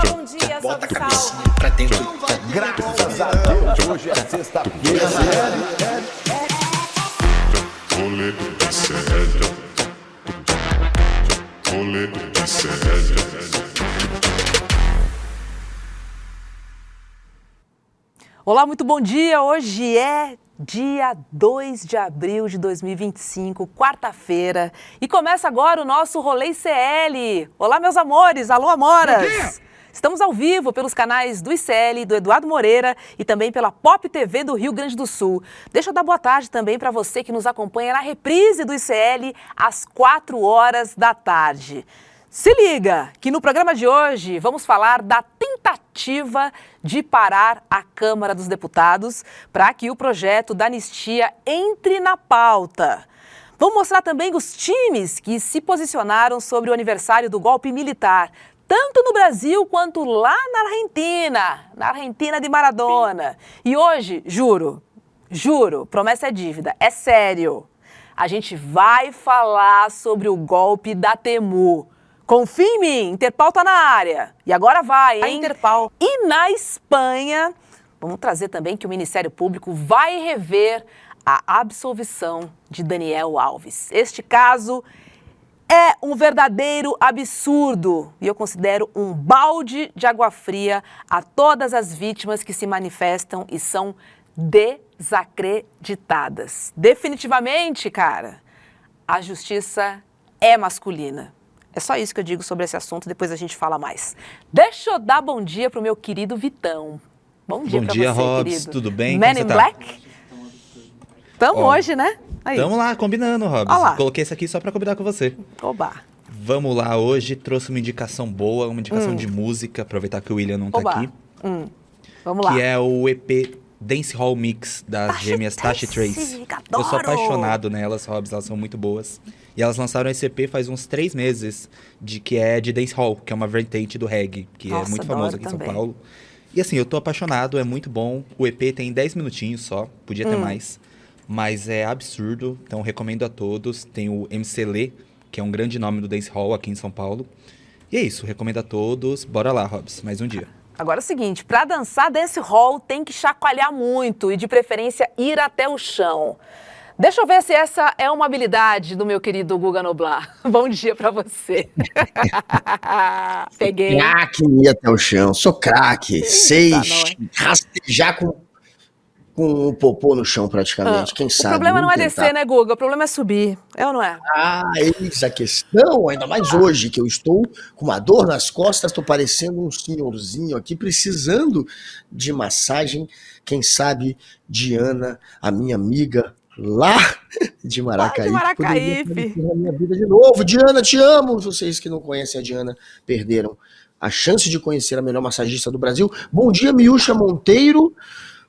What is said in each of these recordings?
bom dia, Bota a salve, cabeça salve. pra dentro. Graças a Deus, hoje é sexta-feira. Rolê de sério. Rolê de sério. Olá, muito bom dia. Hoje é dia 2 de abril de 2025, quarta-feira. E começa agora o nosso Rolê ICL. Olá, meus amores. Alô, amoras. Estamos ao vivo pelos canais do ICL, do Eduardo Moreira e também pela Pop TV do Rio Grande do Sul. Deixa eu dar boa tarde também para você que nos acompanha na reprise do ICL às 4 horas da tarde. Se liga que no programa de hoje vamos falar da tentativa de parar a Câmara dos Deputados para que o projeto da anistia entre na pauta. Vamos mostrar também os times que se posicionaram sobre o aniversário do golpe militar, tanto no Brasil quanto lá na Argentina de Maradona. E hoje, juro, promessa é dívida, é sério, a gente vai falar sobre o golpe da Temu. Confia em mim, Interpol tá na área. E agora vai, hein? A Interpol. E na Espanha, vamos trazer também que o Ministério Público vai rever a absolvição de Daniel Alves. Este caso é um verdadeiro absurdo e eu considero um balde de água fria a todas as vítimas que se manifestam e são desacreditadas. Definitivamente, cara, a justiça é masculina. É só isso que eu digo sobre esse assunto, depois a gente fala mais. Deixa eu dar bom dia pro meu querido Vitão. Bom dia pra você, Hobbs, querido. Tudo bem? Man in Black? Tamo hoje, né? Aí. Tamo lá, combinando, Hobbs. Olá. Coloquei isso aqui só pra combinar com você. Oba. Vamos lá, hoje trouxe uma indicação boa, uma indicação de música, aproveitar que o William não tá Oba. aqui. Vamos lá. Que é o EP Dance Hall Mix das gêmeas Tasha e Trace. Eu sou apaixonado nelas, Hobbs, elas são muito boas. E elas lançaram esse EP faz uns 3 meses, que é de Dance Hall, que é uma vertente do reggae, que Nossa, é muito adoro famoso aqui em São também. Paulo. E assim, eu tô apaixonado, é muito bom. O EP tem 10 minutinhos só, podia ter mais, mas é absurdo, então recomendo a todos. Tem o MC Lê, que é um grande nome do Dance Hall aqui em São Paulo. E é isso, recomendo a todos. Bora lá, Hobbs, mais um dia. Agora é o seguinte, pra dançar dance hall tem que chacoalhar muito e de preferência ir até o chão. Deixa eu ver se essa é uma habilidade do meu querido Guga Noblar. Bom dia pra você. Peguei. Craque ir até o chão, sou craque. Sei rastejar com o popô no chão praticamente, quem sabe. O problema não é tentar. descer, né, Guga? O problema é subir. É ou não é? Ah, eis a questão, ainda mais hoje, que eu estou com uma dor nas costas, estou parecendo um senhorzinho aqui, precisando de massagem. Quem sabe Diana, a minha amiga lá de Maracaípe, poderia aparecer na minha vida de novo. Diana, te amo! Vocês que não conhecem a Diana perderam a chance de conhecer a melhor massagista do Brasil. Bom dia, Miúcha Monteiro.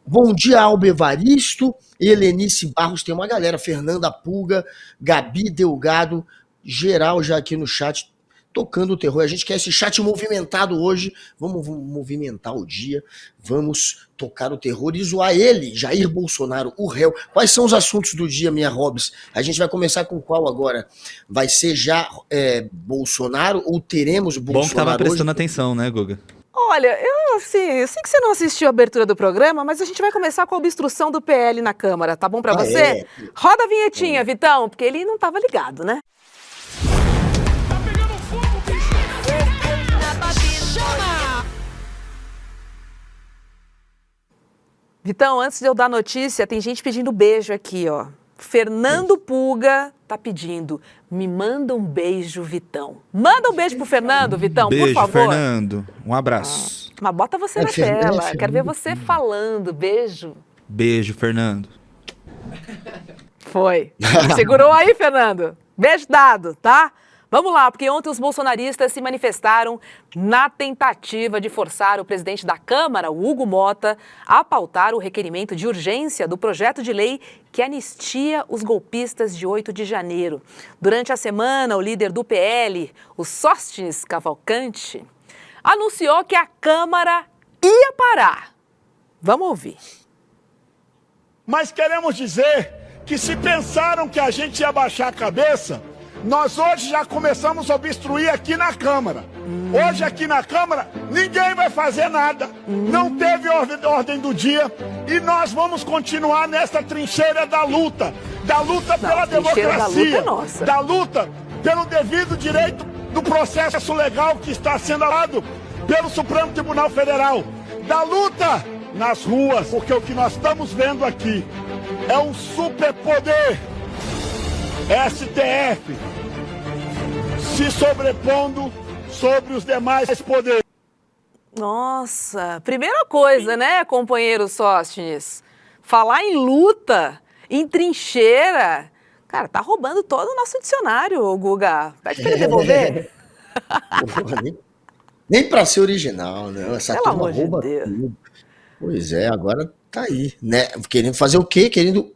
Bom dia, Alba Evaristo, Helenice Barros, tem uma galera, Fernanda Pulga, Gabi Delgado, geral já aqui no chat, tocando o terror. A gente quer esse chat movimentado hoje, vamos movimentar o dia, vamos tocar o terror e zoar ele, Jair Bolsonaro, o réu. Quais são os assuntos do dia, minha Hobbs? A gente vai começar com qual agora? Vai ser já Bolsonaro ou teremos Bolsonaro Bom que tava prestando hoje? atenção, né, Guga? Olha, eu sei que você não assistiu a abertura do programa, mas a gente vai começar com a obstrução do PL na Câmara, tá bom pra você? É. Roda a vinhetinha, Vitão, porque ele não tava ligado, né? Vitão, antes de eu dar notícia, tem gente pedindo beijo aqui, ó. Fernando Pulga tá pedindo, me manda um beijo, Vitão. Manda um beijo pro Fernando, Vitão, Beijo, por favor. Fernando. Um abraço. Mas bota você na tela, quero ver você falando, beijo. Beijo, Fernando. Foi. Segurou aí, Fernando? Beijo dado, tá? Vamos lá, porque ontem os bolsonaristas se manifestaram na tentativa de forçar o presidente da Câmara, o Hugo Motta, a pautar o requerimento de urgência do projeto de lei que anistia os golpistas de 8 de janeiro. Durante a semana, o líder do PL, o Sóstenes Cavalcante, anunciou que a Câmara ia parar. Vamos ouvir. Mas queremos dizer que se pensaram que a gente ia baixar a cabeça, Nós hoje já começamos a obstruir aqui na Câmara. Hoje aqui na Câmara, ninguém vai fazer nada. Não teve ordem do dia. E nós vamos continuar nessa trincheira da luta. Da luta pela democracia. Da luta pelo devido direito do processo legal que está sendo dado pelo Supremo Tribunal Federal. Da luta nas ruas. Porque o que nós estamos vendo aqui é um superpoder. STF se sobrepondo sobre os demais poderes. Nossa, primeira coisa, né, companheiro Sóstenes? Falar em luta, em trincheira. Cara, tá roubando todo o nosso dicionário, ô Guga. Pede pra ele devolver. Nem pra ser original, né? Essa Pelo turma amor de rouba Deus. tudo. Pois é, agora tá aí, né? Querendo fazer o quê? Querendo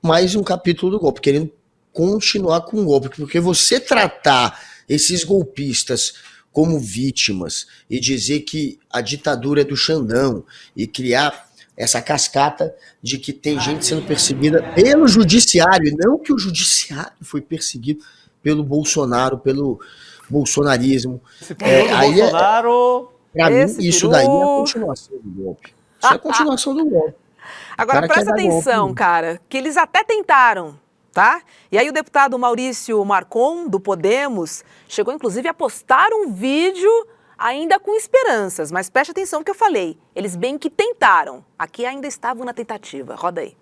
mais um capítulo do golpe, querendo continuar com o golpe, porque você tratar esses golpistas como vítimas e dizer que a ditadura é do Xandão e criar essa cascata de que tem gente sendo perseguida pelo judiciário, e não que o judiciário foi perseguido pelo Bolsonaro, pelo bolsonarismo. Aí Bolsonaro... Pra mim, Esse isso peru... daí é a continuação do golpe. Isso é a continuação do golpe. Agora, Cara, presta quer dar atenção, golpe. cara, que eles até tentaram, tá? E aí o deputado Maurício Marcon, do Podemos, chegou inclusive a postar um vídeo ainda com esperanças. Mas preste atenção no que eu falei. Eles bem que tentaram. Aqui ainda estavam na tentativa. Roda aí.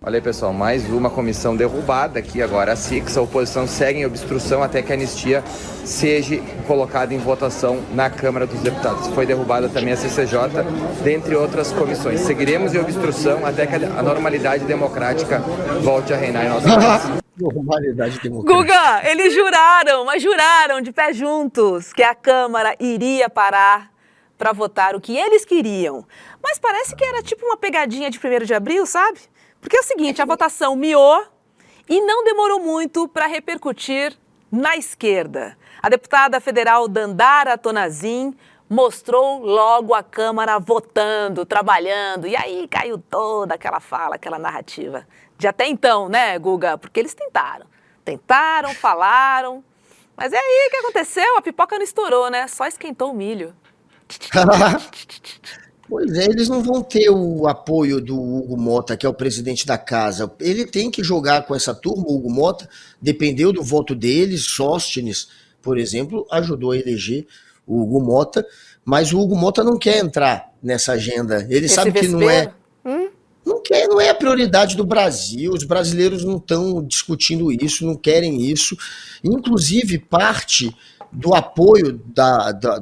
Olha aí, pessoal, mais uma comissão derrubada aqui agora, a SIX. A oposição segue em obstrução até que a anistia seja colocada em votação na Câmara dos Deputados. Foi derrubada também a CCJ, dentre outras comissões. Seguiremos em obstrução até que a normalidade democrática volte a reinar em nosso país. Normalidade democrática. Guga, eles juraram, mas juraram de pé juntos que a Câmara iria parar para votar o que eles queriam. Mas parece que era tipo uma pegadinha de 1º de abril, sabe? Porque é o seguinte, a votação miou e não demorou muito para repercutir na esquerda. A deputada federal Dandara Tonazin mostrou logo a Câmara votando, trabalhando, e aí caiu toda aquela fala, aquela narrativa. De até então, né, Guga? Porque eles tentaram, falaram, mas é aí que aconteceu, a pipoca não estourou, né? Só esquentou o milho. Pois é, eles não vão ter o apoio do Hugo Mota, que é o presidente da casa. Ele tem que jogar com essa turma, o Hugo Mota, dependeu do voto deles. Sóstenes, por exemplo, ajudou a eleger o Hugo Mota, mas o Hugo Mota não quer entrar nessa agenda. Ele Esse sabe que não é... vespeiro? Não é a prioridade do Brasil, os brasileiros não estão discutindo isso, não querem isso. Inclusive, parte do apoio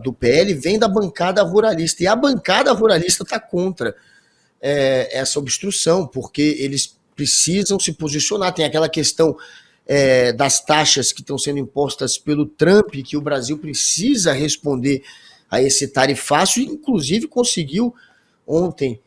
do PL vem da bancada ruralista, e a bancada ruralista está contra essa obstrução, porque eles precisam se posicionar. Tem aquela questão das taxas que estão sendo impostas pelo Trump, que o Brasil precisa responder a esse tarifaço, e inclusive conseguiu ontem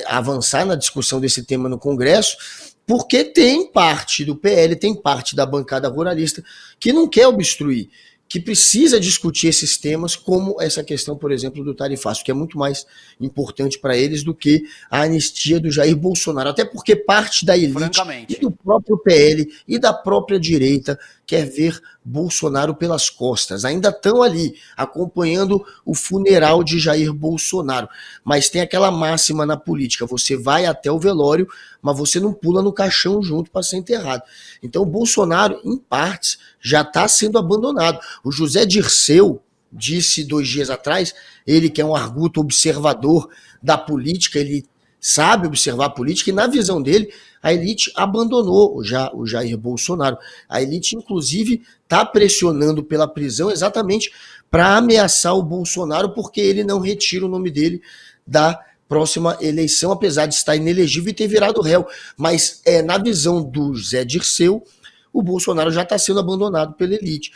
avançar na discussão desse tema no Congresso, porque tem parte do PL, tem parte da bancada ruralista que não quer obstruir, que precisa discutir esses temas, como essa questão, por exemplo, do tarifaço, que é muito mais importante para eles do que a anistia do Jair Bolsonaro, até porque parte da elite e do próprio PL e da própria direita quer ver Bolsonaro pelas costas. Ainda estão ali acompanhando o funeral de Jair Bolsonaro, mas tem aquela máxima na política: você vai até o velório, mas você não pula no caixão junto para ser enterrado. Então o Bolsonaro, em partes, já está sendo abandonado. O José Dirceu disse 2 dias atrás, ele que é um arguto observador da política, ele sabe observar a política, e na visão dele, a elite abandonou o Jair Bolsonaro. A elite, inclusive, está pressionando pela prisão exatamente para ameaçar o Bolsonaro, porque ele não retira o nome dele da próxima eleição, apesar de estar inelegível e ter virado réu. Mas na visão do Zé Dirceu, o Bolsonaro já está sendo abandonado pela elite.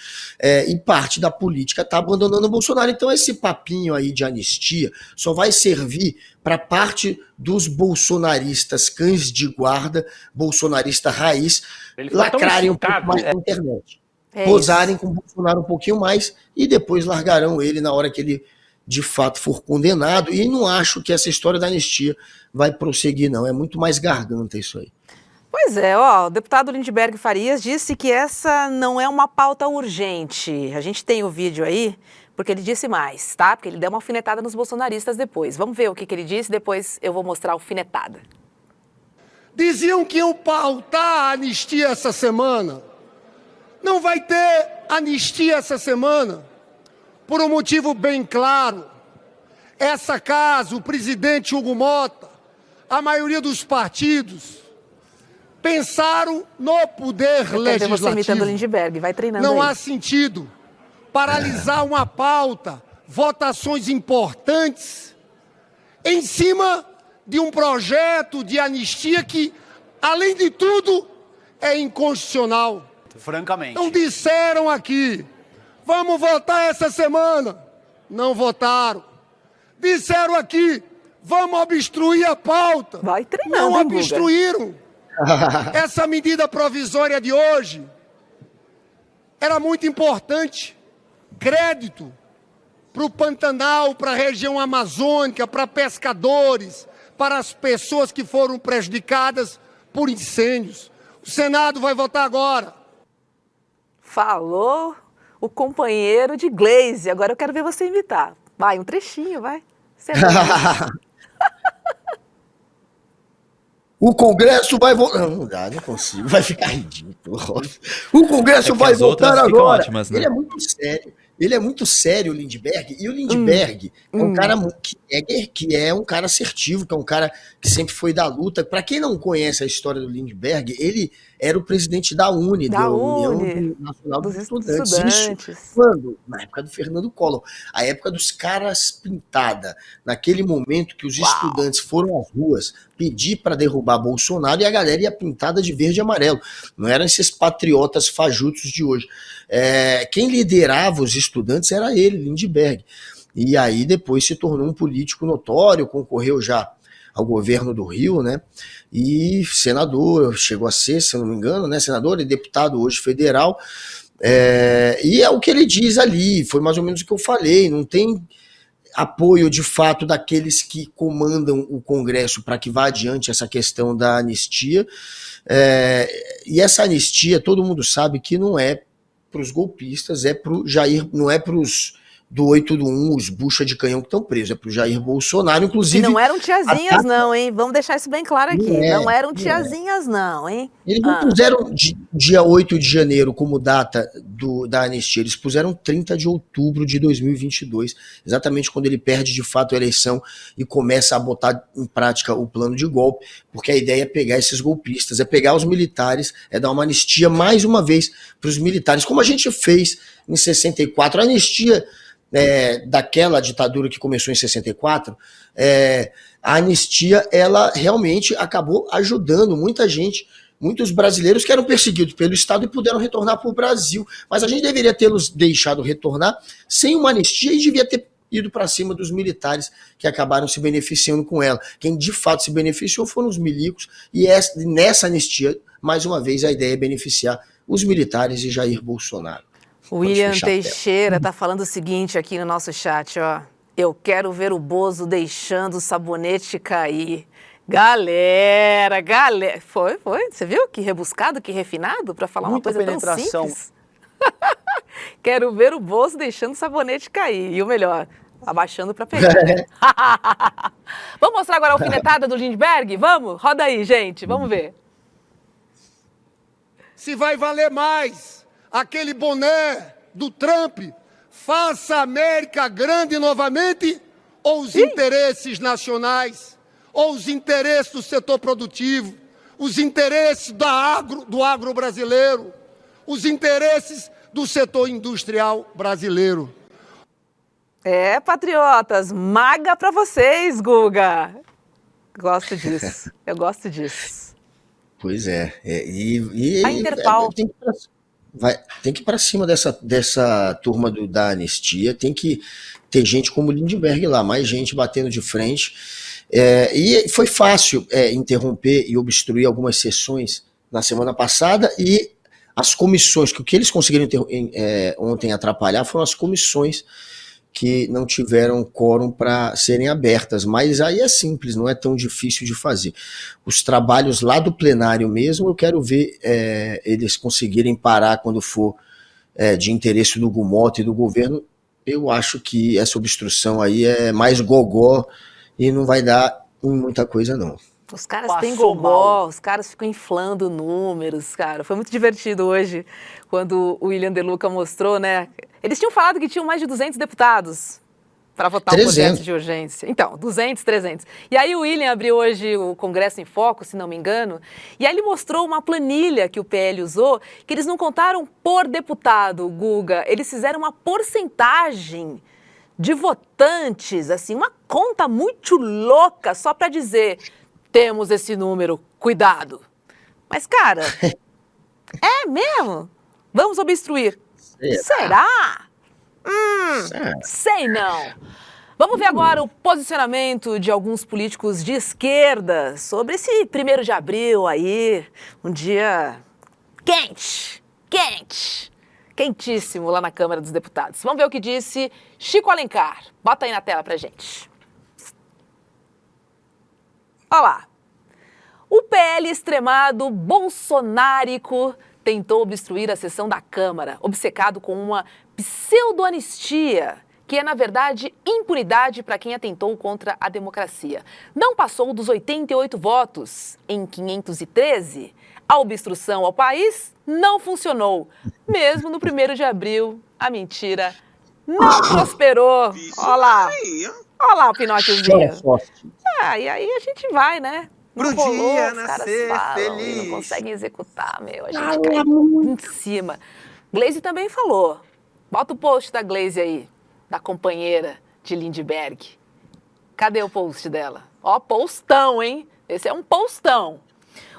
E parte da política está abandonando o Bolsonaro. Então esse papinho aí de anistia só vai servir para parte dos bolsonaristas cães de guarda, bolsonarista raiz, lacrarem um pouco mais na internet. Posarem com o Bolsonaro um pouquinho mais e depois largarão ele na hora que ele de fato for condenado. E não acho que essa história da anistia vai prosseguir, não. É muito mais garganta isso aí. Pois é, ó, o deputado Lindbergh Farias disse que essa não é uma pauta urgente. A gente tem o vídeo aí, porque ele disse mais, tá? Porque ele deu uma alfinetada nos bolsonaristas depois. Vamos ver o que ele disse, depois eu vou mostrar a alfinetada. Diziam que iam pautar a anistia essa semana. Não vai ter anistia essa semana, por um motivo bem claro. Essa casa, o presidente Hugo Mota, a maioria dos partidos, pensaram no poder Eu quero ver você imitando o legislativo. Lindbergh, vai treinando Não aí. há sentido paralisar uma pauta, votações importantes, em cima de um projeto de anistia que, além de tudo, é inconstitucional. Francamente. Então disseram aqui, vamos votar essa semana. Não votaram. Disseram aqui, vamos obstruir a pauta. Vai treinando, Não hein, Guga? obstruíram. Essa medida provisória de hoje era muito importante. Crédito para o Pantanal, para a região amazônica, para pescadores, para as pessoas que foram prejudicadas por incêndios. O Senado vai votar agora. Falou o companheiro de Glaze. Agora eu quero ver você imitar. Vai, um trechinho, vai. Você é bom. O Congresso vai votar. Não dá, não consigo. Vai ficar ridículo. O Congresso É que vai as outras votar ficam agora. ótimas, né? Ele é muito sério. Ele é muito sério, o Lindbergh. E o Lindbergh é um cara que é um cara assertivo, que é um cara que sempre foi da luta. Para quem não conhece a história do Lindbergh, ele era o presidente da UNE, da União Nacional dos Estudantes. Isso quando? Na época do Fernando Collor. A época dos caras pintada. Naquele momento que os estudantes foram às ruas pedir para derrubar Bolsonaro e a galera ia pintada de verde e amarelo. Não eram esses patriotas fajutos de hoje. Quem liderava os estudantes era ele, Lindbergh. E aí depois se tornou um político notório, concorreu já ao governo do Rio, né? E senador, chegou a ser, se eu não me engano, né? Senador e deputado hoje federal. E é o que ele diz ali, foi mais ou menos o que eu falei, não tem apoio de fato daqueles que comandam o Congresso para que vá adiante essa questão da anistia. E essa anistia, todo mundo sabe que não é para os golpistas, é para o Jair, não é para os do 8 do 1, os bucha de canhão que estão presos, é para o Jair Bolsonaro, inclusive... E não eram tiazinhas não, hein? Vamos deixar isso bem claro aqui. Não eram não tiazinhas não, hein? Eles não puseram dia 8 de janeiro como data da anistia, eles puseram 30 de outubro de 2022, exatamente quando ele perde de fato a eleição e começa a botar em prática o plano de golpe, porque a ideia é pegar esses golpistas, é pegar os militares, é dar uma anistia mais uma vez para os militares, como a gente fez em 64, a anistia daquela ditadura que começou em 64, a anistia, ela realmente acabou ajudando muita gente, muitos brasileiros que eram perseguidos pelo Estado e puderam retornar para o Brasil, mas a gente deveria tê-los deixado retornar sem uma anistia e devia ter ido para cima dos militares que acabaram se beneficiando com ela. Quem de fato se beneficiou foram os milicos, e nessa anistia, mais uma vez, a ideia é beneficiar os militares e Jair Bolsonaro. O William Teixeira tá falando o seguinte aqui no nosso chat, ó. Eu quero ver o Bozo deixando o sabonete cair. Galera. Foi. Você viu? Que rebuscado, que refinado para falar Muita uma coisa penetração. tão simples. Quero ver o Bozo deixando o sabonete cair. E o melhor, abaixando para pegar. Vamos mostrar agora a alfinetada do Lindbergh? Vamos? Roda aí, gente. Vamos ver. Se vai valer mais aquele boné do Trump, faça a América grande novamente, ou os interesses nacionais, ou os interesses do setor produtivo, os interesses do agro brasileiro, os interesses do setor industrial brasileiro. Patriotas, maga pra vocês, Guga. Gosto disso, eu gosto disso. Pois é. A Interpol. Tem que ir para cima dessa turma da anistia, tem que ter gente como o Lindbergh lá, mais gente batendo de frente. E foi fácil interromper e obstruir algumas sessões na semana passada, e as comissões, que o que eles conseguiram ontem atrapalhar foram as comissões que não tiveram quórum para serem abertas, mas aí é simples, não é tão difícil de fazer. Os trabalhos lá do plenário mesmo, eu quero ver eles conseguirem parar quando for de interesse do Gumota e do governo. Eu acho que essa obstrução aí é mais gogó e não vai dar em muita coisa, não. Os caras têm gogó, os caras ficam inflando números, cara. Foi muito divertido hoje, quando o William De Luca mostrou, né? Eles tinham falado que tinham mais de 200 deputados para votar o projeto de urgência. Então, 200, 300. E aí o William abriu hoje o Congresso em Foco, se não me engano, e aí ele mostrou uma planilha que o PL usou, que eles não contaram por deputado, Guga. Eles fizeram uma porcentagem de votantes, assim, uma conta muito louca, só para dizer... Temos esse número, cuidado. Mas, cara, é mesmo? Vamos obstruir. Será? Sei não. Vamos ver agora o posicionamento de alguns políticos de esquerda sobre esse 1º de abril aí, um dia quentíssimo lá na Câmara dos Deputados. Vamos ver o que disse Chico Alencar. Bota aí na tela pra gente. Olha lá, o PL extremado bolsonárico tentou obstruir a sessão da Câmara, obcecado com uma pseudo-anistia, que é, na verdade, impunidade para quem atentou contra a democracia. Não passou dos 88 votos em 513. A obstrução ao país não funcionou. Mesmo no 1º de abril, a mentira não prosperou. Olha lá o Pinóquiozinho. E aí a gente vai, né? Pro rolou, dia os caras nascer falam, feliz. Não conseguem executar, meu. A gente cai em cima. Glaze também falou. Bota o post da Glaze aí, da companheira de Lindbergh. Cadê o post dela? Ó, postão, hein? Esse é um postão.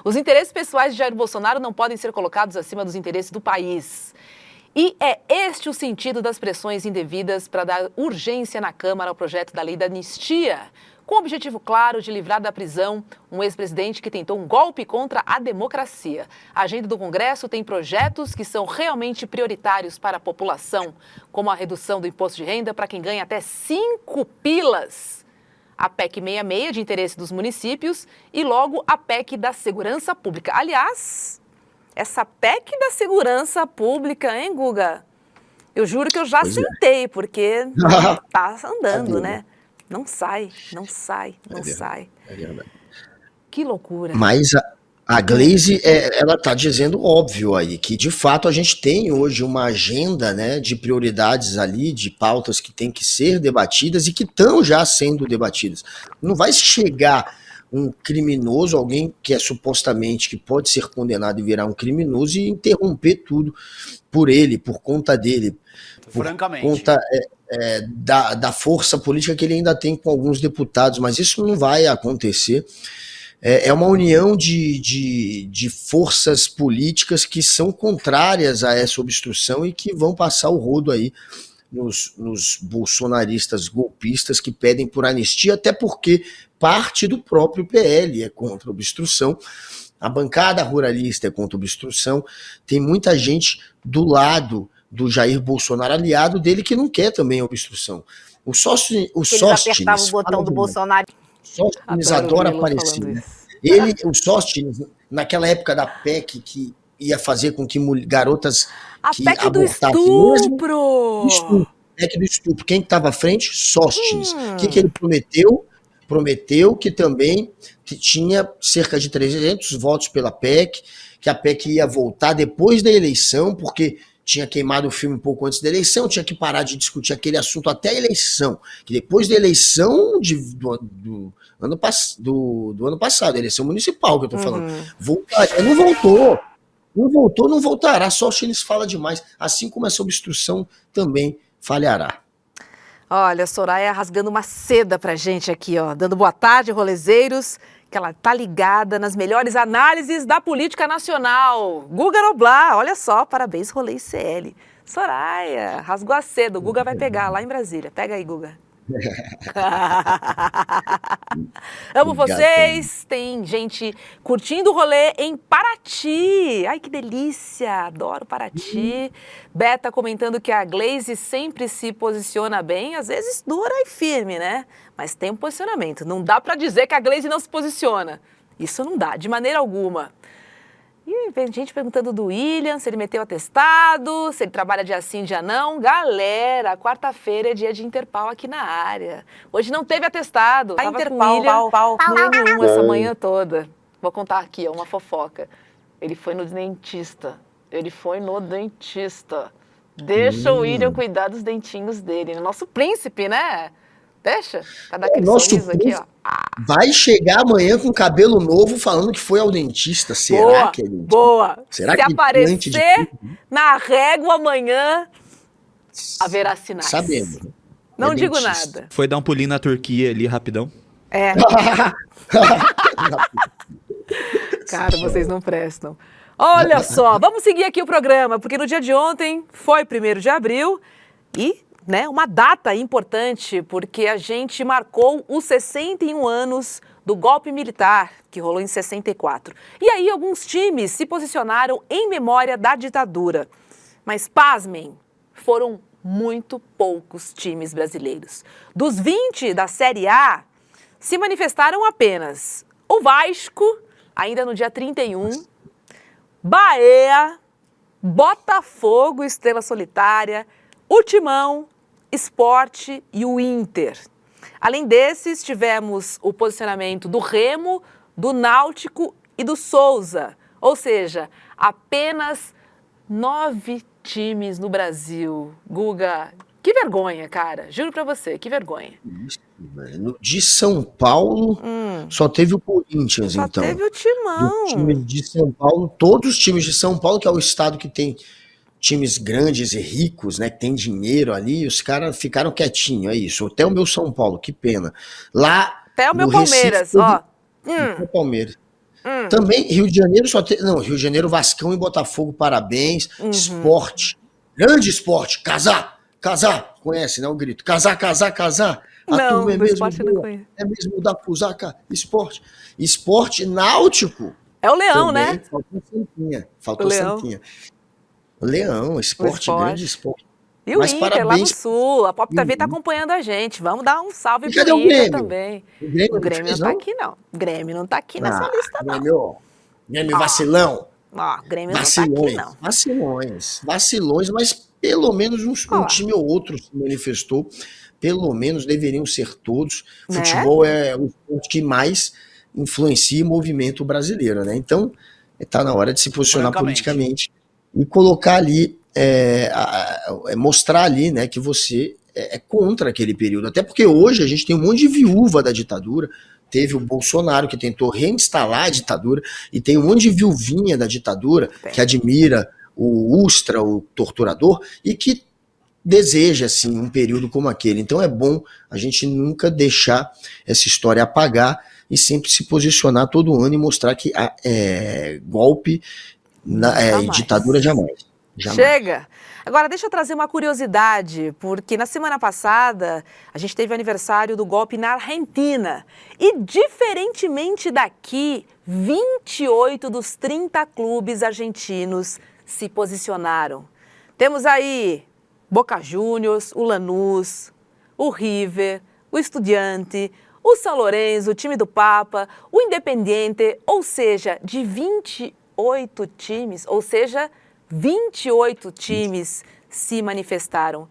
Os interesses pessoais de Jair Bolsonaro não podem ser colocados acima dos interesses do país. E é este o sentido das pressões indevidas para dar urgência na Câmara ao projeto da lei da anistia, com o objetivo claro de livrar da prisão um ex-presidente que tentou um golpe contra a democracia. A agenda do Congresso tem projetos que são realmente prioritários para a população, como a redução do imposto de renda para quem ganha até 5 pilas, a PEC 66 de interesse dos municípios e logo a PEC da segurança pública. Aliás, essa PEC da segurança pública, hein, Guga? Eu juro que eu já sentei, porque tá andando, né? Não sai. É verdade. Que loucura. Mas a Glaze, ela está dizendo óbvio aí, que de fato a gente tem hoje uma agenda, né, de prioridades ali, de pautas que têm que ser debatidas e que estão já sendo debatidas. Não vai chegar um criminoso, alguém que é supostamente, que pode ser condenado e virar um criminoso e interromper tudo por ele, por conta dele, Francamente. por conta da força política que ele ainda tem com alguns deputados, mas isso não vai acontecer. É uma união de forças políticas que são contrárias a essa obstrução e que vão passar o rodo aí nos bolsonaristas golpistas que pedem por anistia, até porque parte do próprio PL é contra a obstrução, a bancada ruralista é contra a obstrução, tem muita gente do lado do Jair Bolsonaro, aliado dele, que não quer também a obstrução. O Sóstenes apertavam o botão do Bolsonaro. Sóstenes adora aparecer, né? O Sóstenes, naquela época da PEC, que ia fazer com que garotas a que PEC do estupro! PEC do estupro. Quem estava à frente? Sóstenes. O que ele prometeu? Prometeu que também tinha cerca de 300 votos pela PEC, que a PEC ia voltar depois da eleição, porque tinha queimado o filme um pouco antes da eleição, tinha que parar de discutir aquele assunto até a eleição, que depois da eleição do ano passado, eleição municipal que eu tô falando, voltaria, não voltará, só o Sóstenes fala demais, assim como essa obstrução também falhará. Olha, a Soraya rasgando uma seda pra gente aqui, ó, dando boa tarde, rolezeiros, que ela tá ligada nas melhores análises da política nacional. Guga Noblar, olha só, parabéns, Rolê CL. Soraya, rasgou a seda, o Guga vai pegar lá em Brasília. Pega aí, Guga. Amo Obrigado vocês. Tem gente curtindo o rolê em Paraty. Ai, que delícia. Adoro Paraty. Beta comentando que a Glaze sempre se posiciona bem. Às vezes dura e firme, né? Mas tem um posicionamento. Não dá pra dizer que a Glaze não se posiciona. Isso não dá, de maneira alguma. E tem gente perguntando do William, se ele meteu atestado, se ele trabalha dia sim, dia não. Galera, quarta-feira é dia de Interpau aqui na área. Hoje não teve atestado. A Interpau, no M1 essa manhã toda. Vou contar aqui, ó, uma fofoca. Ele foi no dentista. Deixa o William cuidar dos dentinhos dele. Nosso príncipe, né? Deixa. Pra dar aquele Nosso sorriso aqui, ó. vai chegar amanhã com cabelo novo falando que foi ao dentista. Será Boa, que ele... boa. Será Se que aparecer na régua amanhã, haverá sinais. Sabemos. Não É digo dentista. nada. Foi dar um pulinho na Turquia ali, rapidão. É. Cara, vocês não prestam. Olha só, vamos seguir aqui o programa, porque no dia de ontem foi 1º de abril e, né, uma data importante, porque a gente marcou os 61 anos do golpe militar, que rolou em 64. E aí alguns times se posicionaram em memória da ditadura. Mas, pasmem, foram muito poucos times brasileiros. Dos 20 da Série A, se manifestaram apenas o Vasco, ainda no dia 31, Bahia, Botafogo, Estrela Solitária, o Timão, Sport e o Inter. Além desses, tivemos o posicionamento do Remo, do Náutico e do Souza. Ou seja, apenas 9 times no Brasil. Guga, que vergonha, cara. Juro pra você, que vergonha. De São Paulo, só teve o Corinthians, Só então. teve o Timão. Do time de São Paulo, todos os times de São Paulo, que é o estado que tem times grandes e ricos, né, que tem dinheiro ali, os caras ficaram quietinhos, é isso. Até o meu São Paulo, que pena. Lá Até o meu no Palmeiras, Recife, ó. o Palmeiras. Também Rio de Janeiro só tem, não, Rio de Janeiro, Vascão e Botafogo, parabéns. Esporte, grande esporte, casar, conhece, né, o grito, casar. A Não, turma é do mesmo esporte eu não boa, conheço. é mesmo da Pusaca, esporte náutico. É o Leão, Também, né? Faltou O Leão. Santinha. Leão, esporte, grande esporte. E o Mas Inter, lá no parabéns. Sul. A Pop TV tá acompanhando a gente. Vamos dar um salve E pro cadê o Inter Grêmio? também. O Grêmio O não Grêmio fez, não tá não? aqui, não. O Grêmio não tá aqui nessa lista, não. Grêmio vacilão. Ó, o Grêmio não tá aqui, não. Vacilões, mas pelo menos um time ou outro se manifestou. Pelo menos deveriam ser todos. Né? Futebol é o esporte que mais influencia o movimento brasileiro, né? Então, tá na hora de se posicionar Francamente. politicamente e colocar ali, mostrar ali, né, que você é contra aquele período. Até porque hoje a gente tem um monte de viúva da ditadura. Teve o Bolsonaro, que tentou reinstalar a ditadura, e tem um monte de viuvinha da ditadura que admira o Ustra, o torturador, e que deseja, assim, um período como aquele. Então é bom a gente nunca deixar essa história apagar e sempre se posicionar todo ano e mostrar que golpe, Jamais. ditadura jamais. Chega! Agora, deixa eu trazer uma curiosidade, porque na semana passada a gente teve o aniversário do golpe na Argentina. E, diferentemente daqui, 28 dos 30 clubes argentinos se posicionaram. Temos aí Boca Juniors, o Lanús, o River, o Estudiante, o São Lourenço, o time do Papa, o Independiente, ou seja, de 28 times, 28 times se manifestaram.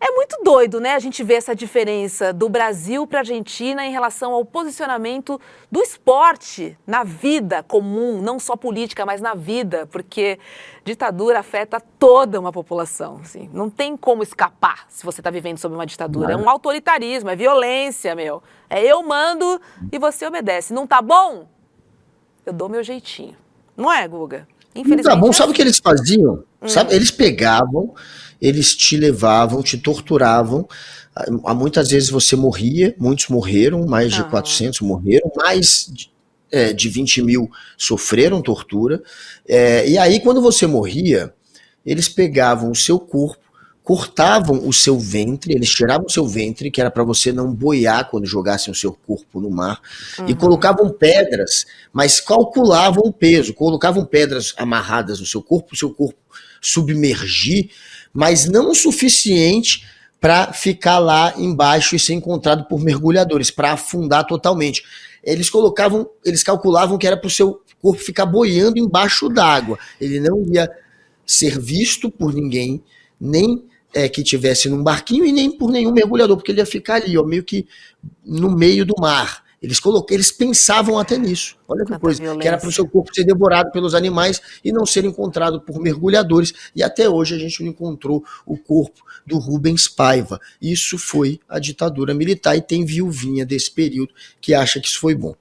É muito doido, né, a gente ver essa diferença do Brasil para a Argentina em relação ao posicionamento do esporte na vida comum, não só política, mas na vida, porque ditadura afeta toda uma população. Assim. Não tem como escapar se você está vivendo sob uma ditadura. É um autoritarismo, é violência, meu. É eu mando e você obedece. Não tá bom? Eu dou meu jeitinho. Não é, Guga? Infelizmente. Tá bom, sabe o que eles faziam? Sabe? Eles pegavam, eles te levavam, te torturavam. Muitas vezes você morria, muitos morreram, mais de 400 morreram, mais de 20 mil sofreram tortura. E aí, quando você morria, eles pegavam o seu corpo, cortavam o seu ventre, eles tiravam o seu ventre, que era para você não boiar quando jogassem o seu corpo no mar, e colocavam pedras, mas calculavam o peso, colocavam pedras amarradas no seu corpo submergir, mas não o suficiente para ficar lá embaixo e ser encontrado por mergulhadores, para afundar totalmente. Eles calculavam que era para o seu corpo ficar boiando embaixo d'água. Ele não ia ser visto por ninguém, nem que estivesse num barquinho e nem por nenhum mergulhador, porque ele ia ficar ali, ó, meio que no meio do mar. Eles pensavam até nisso. Olha que coisa, que era para o seu corpo ser devorado pelos animais e não ser encontrado por mergulhadores. E até hoje a gente não encontrou o corpo do Rubens Paiva. Isso foi a ditadura militar, e tem viuvinha desse período que acha que isso foi bom.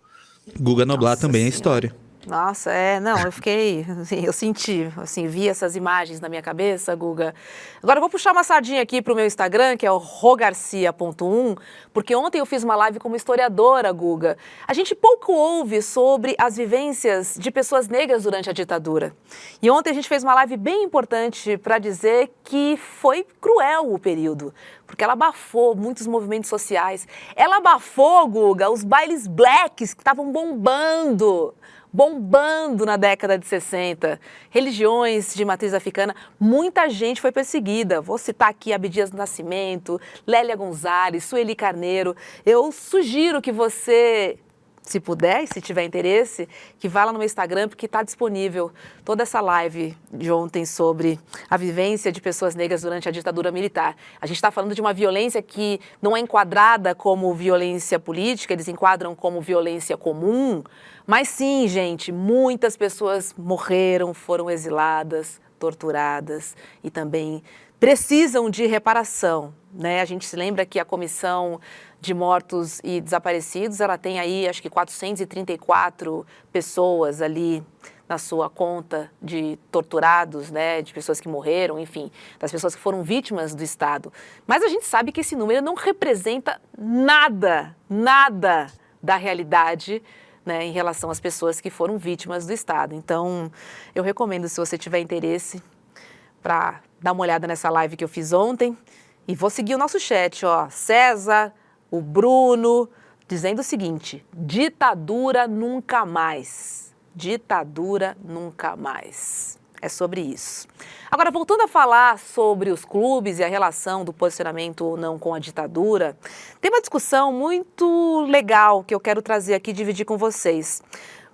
Guga Noblat também é história. Nossa, não, eu fiquei, assim, eu senti, assim, vi essas imagens na minha cabeça, Guga. Agora eu vou puxar uma sardinha aqui pro meu Instagram, que é o rogarcia.1, porque ontem eu fiz uma live como historiadora, Guga. A gente pouco ouve sobre as vivências de pessoas negras durante a ditadura. E ontem a gente fez uma live bem importante para dizer que foi cruel o período, porque ela abafou muitos movimentos sociais. Ela abafou, Guga, os bailes blacks que estavam bombando na década de 60, religiões de matriz africana, muita gente foi perseguida. Vou citar aqui Abdias do Nascimento, Lélia Gonzalez, Sueli Carneiro. Eu sugiro que você, se puder e se tiver interesse, que vá lá no meu Instagram, porque está disponível toda essa live de ontem sobre a vivência de pessoas negras durante a ditadura militar. A gente está falando de uma violência que não é enquadrada como violência política, eles enquadram como violência comum. Mas sim, gente, muitas pessoas morreram, foram exiladas, torturadas e também precisam de reparação, né? A gente se lembra que a Comissão de Mortos e Desaparecidos, ela tem aí, acho que 434 pessoas ali na sua conta de torturados, né, de pessoas que morreram, enfim, das pessoas que foram vítimas do Estado. Mas a gente sabe que esse número não representa nada da realidade, né, em relação às pessoas que foram vítimas do Estado. Então, eu recomendo, se você tiver interesse, para dar uma olhada nessa live que eu fiz ontem. E vou seguir o nosso chat, ó. César, o Bruno, dizendo o seguinte: ditadura nunca mais. Ditadura nunca mais. É sobre isso. Agora, voltando a falar sobre os clubes e a relação do posicionamento ou não com a ditadura, tem uma discussão muito legal que eu quero trazer aqui e dividir com vocês.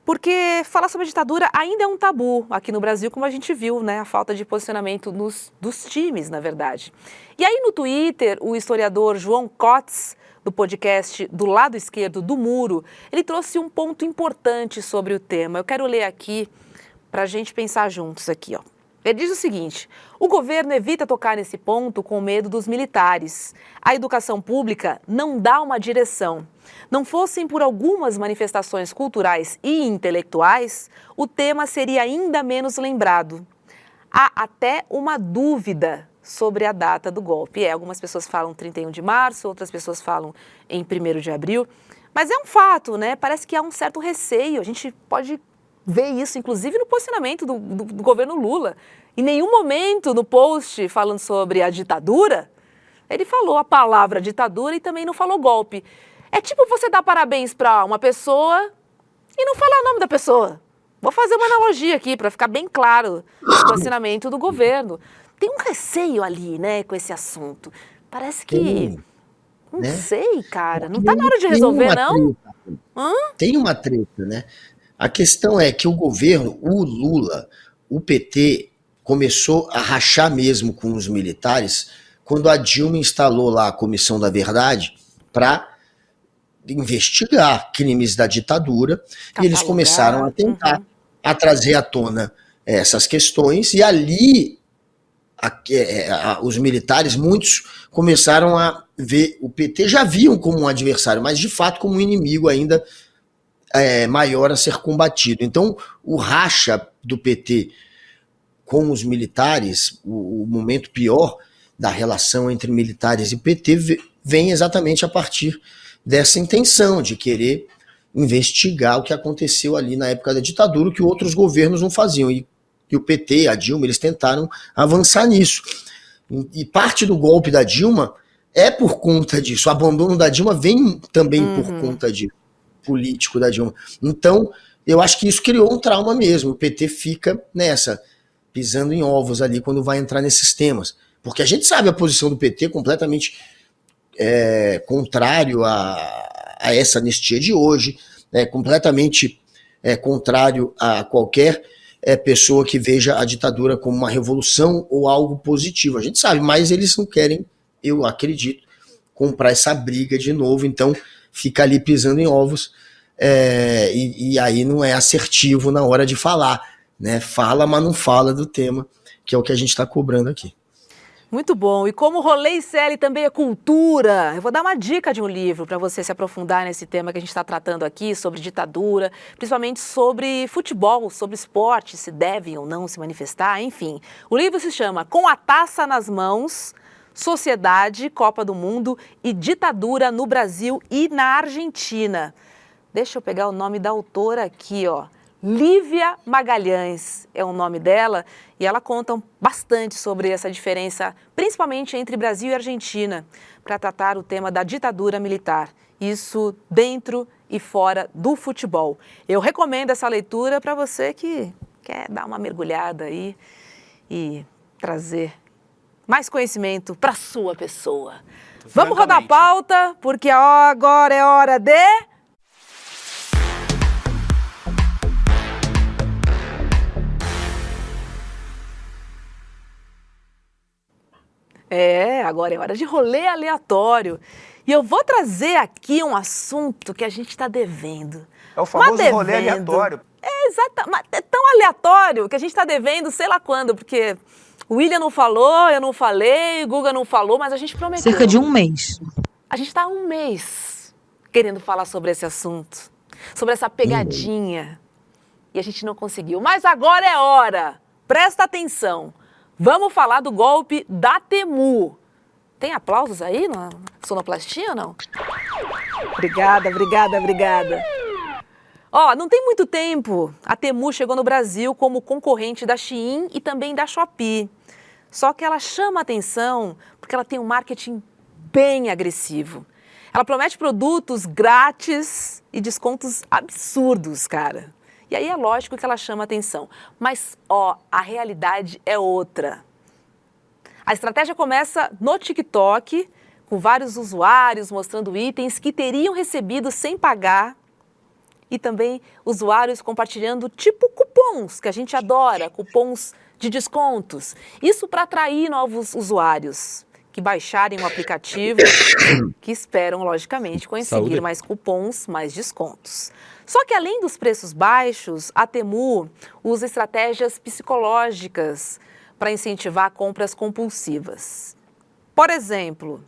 Porque falar sobre a ditadura ainda é um tabu aqui no Brasil, como a gente viu, né? A falta de posicionamento dos times, na verdade. E aí no Twitter, o historiador João Kotz, do podcast Do Lado Esquerdo do Muro, ele trouxe um ponto importante sobre o tema. Eu quero ler aqui para a gente pensar juntos aqui, ó. Ele diz o seguinte: o governo evita tocar nesse ponto com medo dos militares. A educação pública não dá uma direção. Não fossem por algumas manifestações culturais e intelectuais, o tema seria ainda menos lembrado. Há até uma dúvida sobre a data do golpe. Algumas pessoas falam 31 de março, outras pessoas falam em 1º de abril. Mas é um fato, né? Parece que há um certo receio. A gente pode ver isso, inclusive, no posicionamento do governo Lula. Em nenhum momento no post falando sobre a ditadura, ele falou a palavra ditadura e também não falou golpe. É tipo você dar parabéns para uma pessoa e não falar o nome da pessoa. Vou fazer uma analogia aqui para ficar bem claro o posicionamento do governo. Tem um receio ali, né, com esse assunto. Parece que... Não sei, cara. Não tá na hora de resolver, não? Tem uma treta, né? A questão é que o governo, o Lula, o PT, começou a rachar mesmo com os militares quando a Dilma instalou lá a Comissão da Verdade para investigar crimes da ditadura, e eles começaram a tentar a trazer à tona essas questões, e ali os militares, muitos, começaram a ver o PT, já viam como um adversário, mas de fato como um inimigo ainda maior a ser combatido. Então, o racha do PT com os militares, o momento pior da relação entre militares e PT, vem exatamente a partir dessa intenção de querer investigar o que aconteceu ali na época da ditadura, que outros governos não faziam. E o PT, a Dilma, eles tentaram avançar nisso. E parte do golpe da Dilma é por conta disso. O abandono da Dilma vem também por conta disso, político da Dilma. Então, eu acho que isso criou um trauma mesmo. O PT fica nessa, pisando em ovos ali quando vai entrar nesses temas. Porque a gente sabe a posição do PT completamente contrário a essa anistia de hoje, completamente contrário a qualquer pessoa que veja a ditadura como uma revolução ou algo positivo. A gente sabe, mas eles não querem, eu acredito, comprar essa briga de novo, então fica ali pisando em ovos, e aí não é assertivo na hora de falar, né? Fala, mas não fala do tema, que é o que a gente está cobrando aqui. Muito bom. E como o Rolê ICL também é cultura, eu vou dar uma dica de um livro para você se aprofundar nesse tema que a gente está tratando aqui, sobre ditadura, principalmente sobre futebol, sobre esporte, se devem ou não se manifestar, enfim. O livro se chama Com a Taça nas Mãos, Sociedade, Copa do Mundo e Ditadura no Brasil e na Argentina. Deixa eu pegar o nome da autora aqui, ó. Lívia Magalhães é o nome dela, e ela conta bastante sobre essa diferença, principalmente entre Brasil e Argentina, para tratar o tema da ditadura militar. Isso dentro e fora do futebol. Eu recomendo essa leitura para você que quer dar uma mergulhada aí e trazer mais conhecimento para a sua pessoa. Vamos rodar a pauta, porque agora é hora de... Agora é hora de rolê aleatório. E eu vou trazer aqui um assunto que a gente está devendo. É o famoso rolê aleatório. Exatamente. É tão aleatório que a gente está devendo sei lá quando, porque o William não falou, eu não falei, o Guga não falou, mas a gente prometeu. Cerca de um mês. A gente está há um mês querendo falar sobre esse assunto, sobre essa pegadinha. E a gente não conseguiu. Mas agora é hora. Presta atenção. Vamos falar do golpe da Temu. Tem aplausos aí na sonoplastia ou não? Obrigada. Ó, não tem muito tempo, a Temu chegou no Brasil como concorrente da Shein e também da Shopee. Só que ela chama atenção porque ela tem um marketing bem agressivo. Ela promete produtos grátis e descontos absurdos, cara. E aí é lógico que ela chama atenção. Mas, a realidade é outra. A estratégia começa no TikTok, com vários usuários mostrando itens que teriam recebido sem pagar. E também usuários compartilhando tipo cupons, que a gente adora, cupons de descontos. Isso para atrair novos usuários que baixarem o aplicativo, que esperam, logicamente, conseguir mais cupons, mais descontos. Só que além dos preços baixos, a Temu usa estratégias psicológicas para incentivar compras compulsivas. Por exemplo,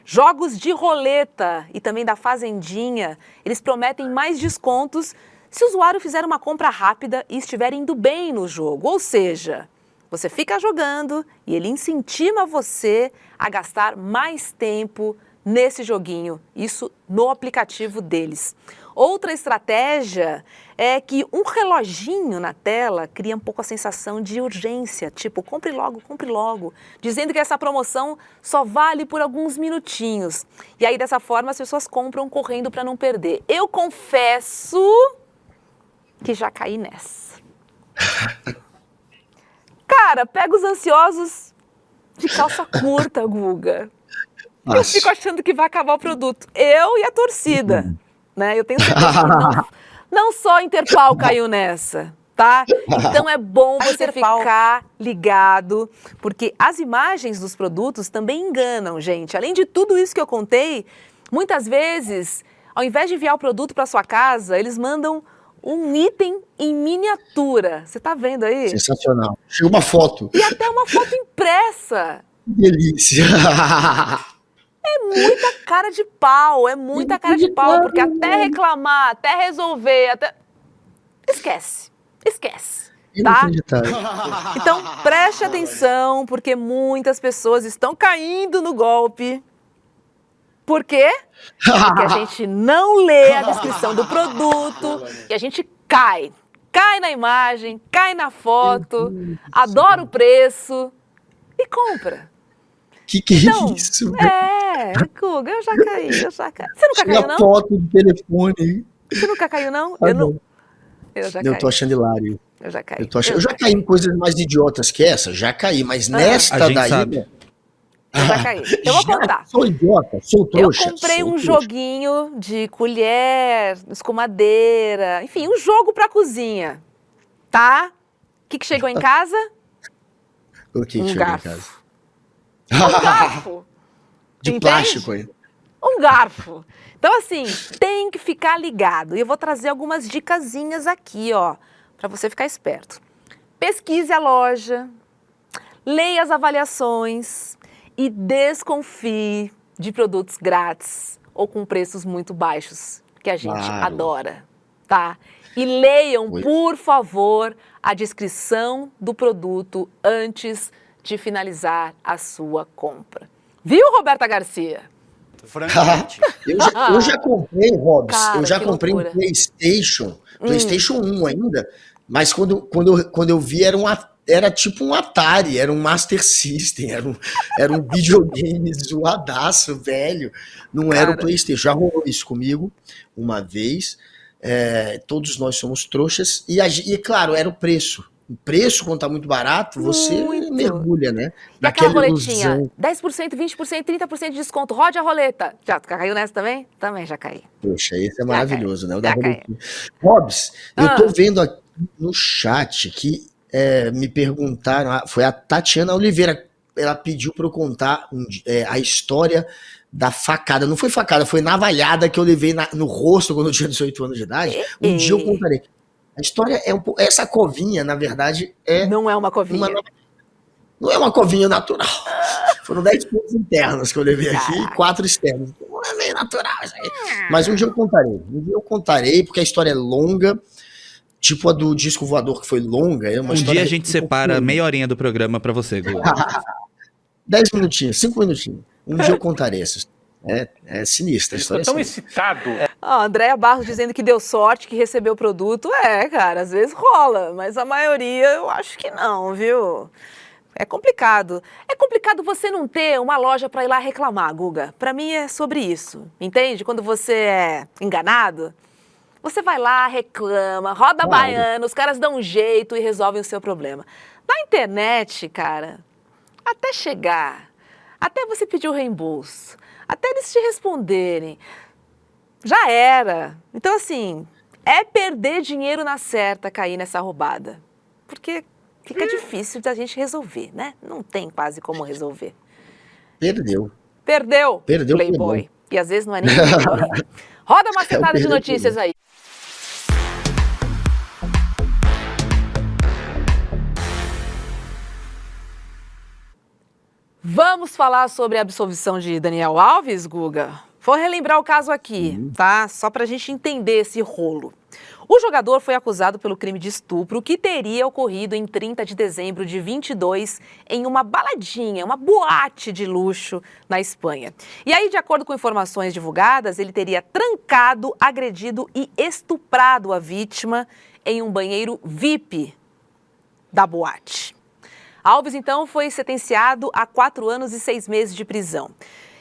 jogos de roleta e também da Fazendinha, eles prometem mais descontos se o usuário fizer uma compra rápida e estiver indo bem no jogo. Ou seja, você fica jogando e ele incentiva você a gastar mais tempo nesse joguinho, isso no aplicativo deles. Outra estratégia é que um reloginho na tela cria um pouco a sensação de urgência, tipo, compre logo, dizendo que essa promoção só vale por alguns minutinhos. E aí, dessa forma, as pessoas compram correndo para não perder. Eu confesso que já caí nessa. Cara, pega os ansiosos de calça curta, Guga. Nossa. Eu fico achando que vai acabar o produto. Eu e a torcida. Né? Eu tenho certeza que não só a Interpal caiu nessa, tá? Então é bom você ficar ligado, porque as imagens dos produtos também enganam, gente. Além de tudo isso que eu contei, muitas vezes, ao invés de enviar o produto para sua casa, eles mandam um item em miniatura. Você tá vendo aí? Sensacional. Chega uma foto. E até uma foto impressa. Delícia. É muita cara de pau, porque até reclamar, até resolver, Esquece, tá? Então, preste atenção, porque muitas pessoas estão caindo no golpe. Por quê? Porque a gente não lê a descrição do produto e a gente cai na imagem, cai na foto, adora o preço e compra. Que Então, é isso? Guga, eu já caí. Você nunca Tinha caiu, não? foto do telefone. Você nunca caiu, não? Ah, Eu não. não. Eu já Eu caí. tô achando hilário. Eu já caí. Eu já caí em coisas mais idiotas que essa, já caí, mas nesta A gente daí... sabe. né? Eu já caí. Eu vou contar. Sou idiota, sou trouxa. Eu comprei sou um trouxa. joguinho de colher, escumadeira, enfim, um jogo pra cozinha, tá? O que chegou em casa? O que Um chegou em garfo. casa? Um garfo. De Entende? plástico aí. Um garfo. Então, assim, tem que ficar ligado. E eu vou trazer algumas dicasinhas aqui, ó, pra você ficar esperto. Pesquise a loja, leia as avaliações e desconfie de produtos grátis ou com preços muito baixos, que a gente adora, tá? E leiam, por favor, a descrição do produto antes de finalizar a sua compra. Viu, Roberta Garcia? Francamente. eu já comprei, Robs, Cara, eu já que comprei loucura. um PlayStation 1 ainda, mas quando eu vi era tipo um Atari, era um Master System, era um videogame zoadaço, velho. Não era o PlayStation. Já rolou isso comigo uma vez. Todos nós somos trouxas. E claro, era o preço. O preço, quando tá muito barato, você mergulha, né? E aquela Naquela roletinha, ilusão. 10%, 20%, 30% de desconto. Rode a roleta. Já caiu nessa também? Também já caí. Poxa, esse é maravilhoso, né? O da Já caiu. roletinha. Robs, eu tô vendo aqui no chat que me perguntaram, foi a Tatiana Oliveira, ela pediu para eu contar a história da facada. Não foi facada, foi navalhada que eu levei no rosto quando eu tinha 18 anos de idade. Um dia eu contarei. A história é um pouco... Essa covinha, na verdade, Não é uma covinha. Não é uma covinha natural. Foram 10 pontos internos que eu levei aqui e 4 externos. Não é meio natural isso aí. Mas um dia eu contarei. Porque a história é longa. Tipo a do disco voador, que foi longa. Um dia a gente separa meia horinha do programa pra você, Guga. 10 minutinhos, 5 minutinhos. Um dia eu contarei essa história. É sinistra a história. Estou tão excitado. A Andréia Barros dizendo que deu sorte, que recebeu o produto. Cara, às vezes rola, mas a maioria eu acho que não, viu? É complicado. É complicado você não ter uma loja para ir lá reclamar, Guga. Para mim é sobre isso, entende? Quando você é enganado, você vai lá, reclama, roda baiana, os caras dão um jeito e resolvem o seu problema. Na internet, cara, até chegar, até você pedir o reembolso, até eles te responderem, já era. Então, assim, é perder dinheiro na certa cair nessa roubada. Porque fica difícil da gente resolver, né? Não tem quase como resolver. Perdeu, Playboy. E às vezes não é nem Playboy. Roda uma sentada de notícias aí. Vamos falar sobre a absolvição de Daniel Alves, Guga? Vou relembrar o caso aqui, tá? Só pra gente entender esse rolo. O jogador foi acusado pelo crime de estupro que teria ocorrido em 30 de dezembro de 22 em uma baladinha, uma boate de luxo na Espanha. E aí, de acordo com informações divulgadas, ele teria trancado, agredido e estuprado a vítima em um banheiro VIP da boate. Alves, então, foi sentenciado a 4 anos e 6 meses de prisão.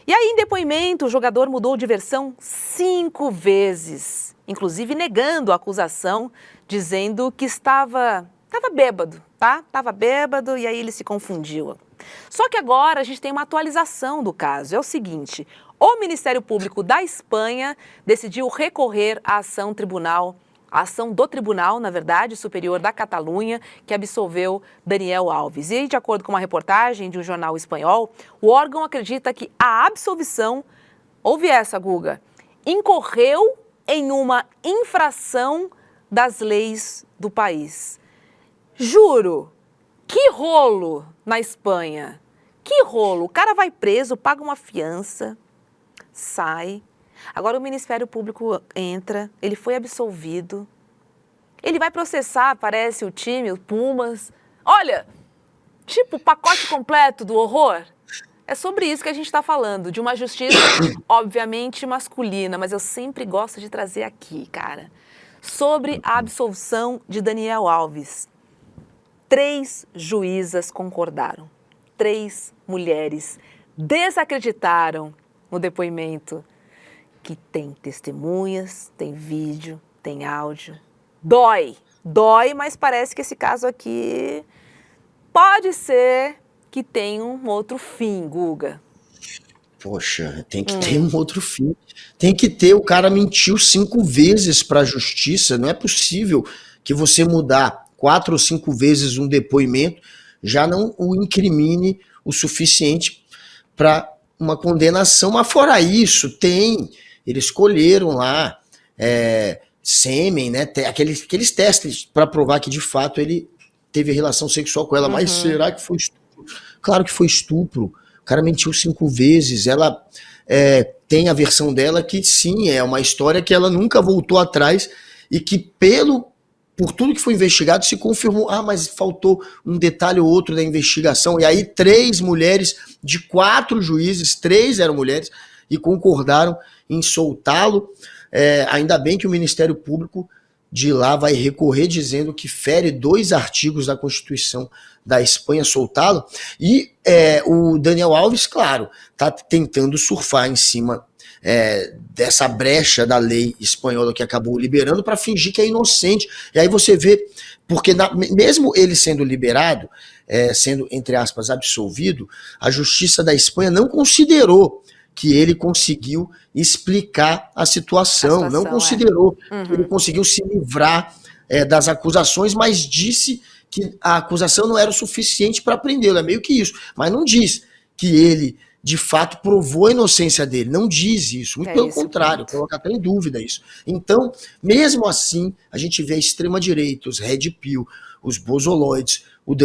E aí, em depoimento, o jogador mudou de versão 5 vezes, inclusive negando a acusação, dizendo que estava bêbado, tá? Estava bêbado e aí ele se confundiu. Só que agora a gente tem uma atualização do caso. É o seguinte, o Ministério Público da Espanha decidiu recorrer à ação do Tribunal, na verdade, Superior da Catalunha, que absolveu Daniel Alves. E aí, de acordo com uma reportagem de um jornal espanhol, o órgão acredita que a absolvição, ouve essa, Guga, incorreu em uma infração das leis do país. Juro, que rolo na Espanha, que rolo. O cara vai preso, paga uma fiança, sai. Agora o Ministério Público entra, ele foi absolvido, ele vai processar, parece, o time, o Pumas. Olha, tipo o pacote completo do horror. É sobre isso que a gente está falando, de uma justiça, obviamente, masculina, mas eu sempre gosto de trazer aqui, cara, sobre a absolvição de Daniel Alves. 3 juízas concordaram, 3 mulheres desacreditaram no depoimento, que tem testemunhas, tem vídeo, tem áudio. Dói, mas parece que esse caso aqui pode ser que tenha um outro fim, Guga. Poxa, tem que ter um outro fim. Tem que ter, o cara mentiu 5 vezes para a justiça. Não é possível que você mudar 4 ou 5 vezes um depoimento já não o incrimine o suficiente para uma condenação. Mas fora isso, eles escolheram lá sêmen, né? Aqueles testes para provar que de fato ele teve relação sexual com ela. Mas será que foi estupro? Claro que foi estupro. O cara mentiu 5 vezes. Ela tem a versão dela que sim, é uma história que ela nunca voltou atrás e que por tudo que foi investigado se confirmou, mas faltou um detalhe ou outro da investigação. E aí 3 mulheres de 4 juízes, 3 eram mulheres, e concordaram em soltá-lo. Ainda bem que o Ministério Público de lá vai recorrer dizendo que fere 2 artigos da Constituição da Espanha soltá-lo. E o Daniel Alves, claro, está tentando surfar em cima dessa brecha da lei espanhola que acabou liberando para fingir que é inocente. E aí você vê, porque mesmo ele sendo liberado, sendo, entre aspas, absolvido, a Justiça da Espanha não considerou que ele conseguiu explicar a situação, não considerou que ele conseguiu se livrar das acusações, mas disse que a acusação não era o suficiente para prendê-lo, é meio que isso, mas não diz que ele de fato provou a inocência dele, não diz isso, muito pelo contrário, coloca até em dúvida isso. Então, mesmo assim, a gente vê a extrema-direita, os Red Pill, os bozoloides, o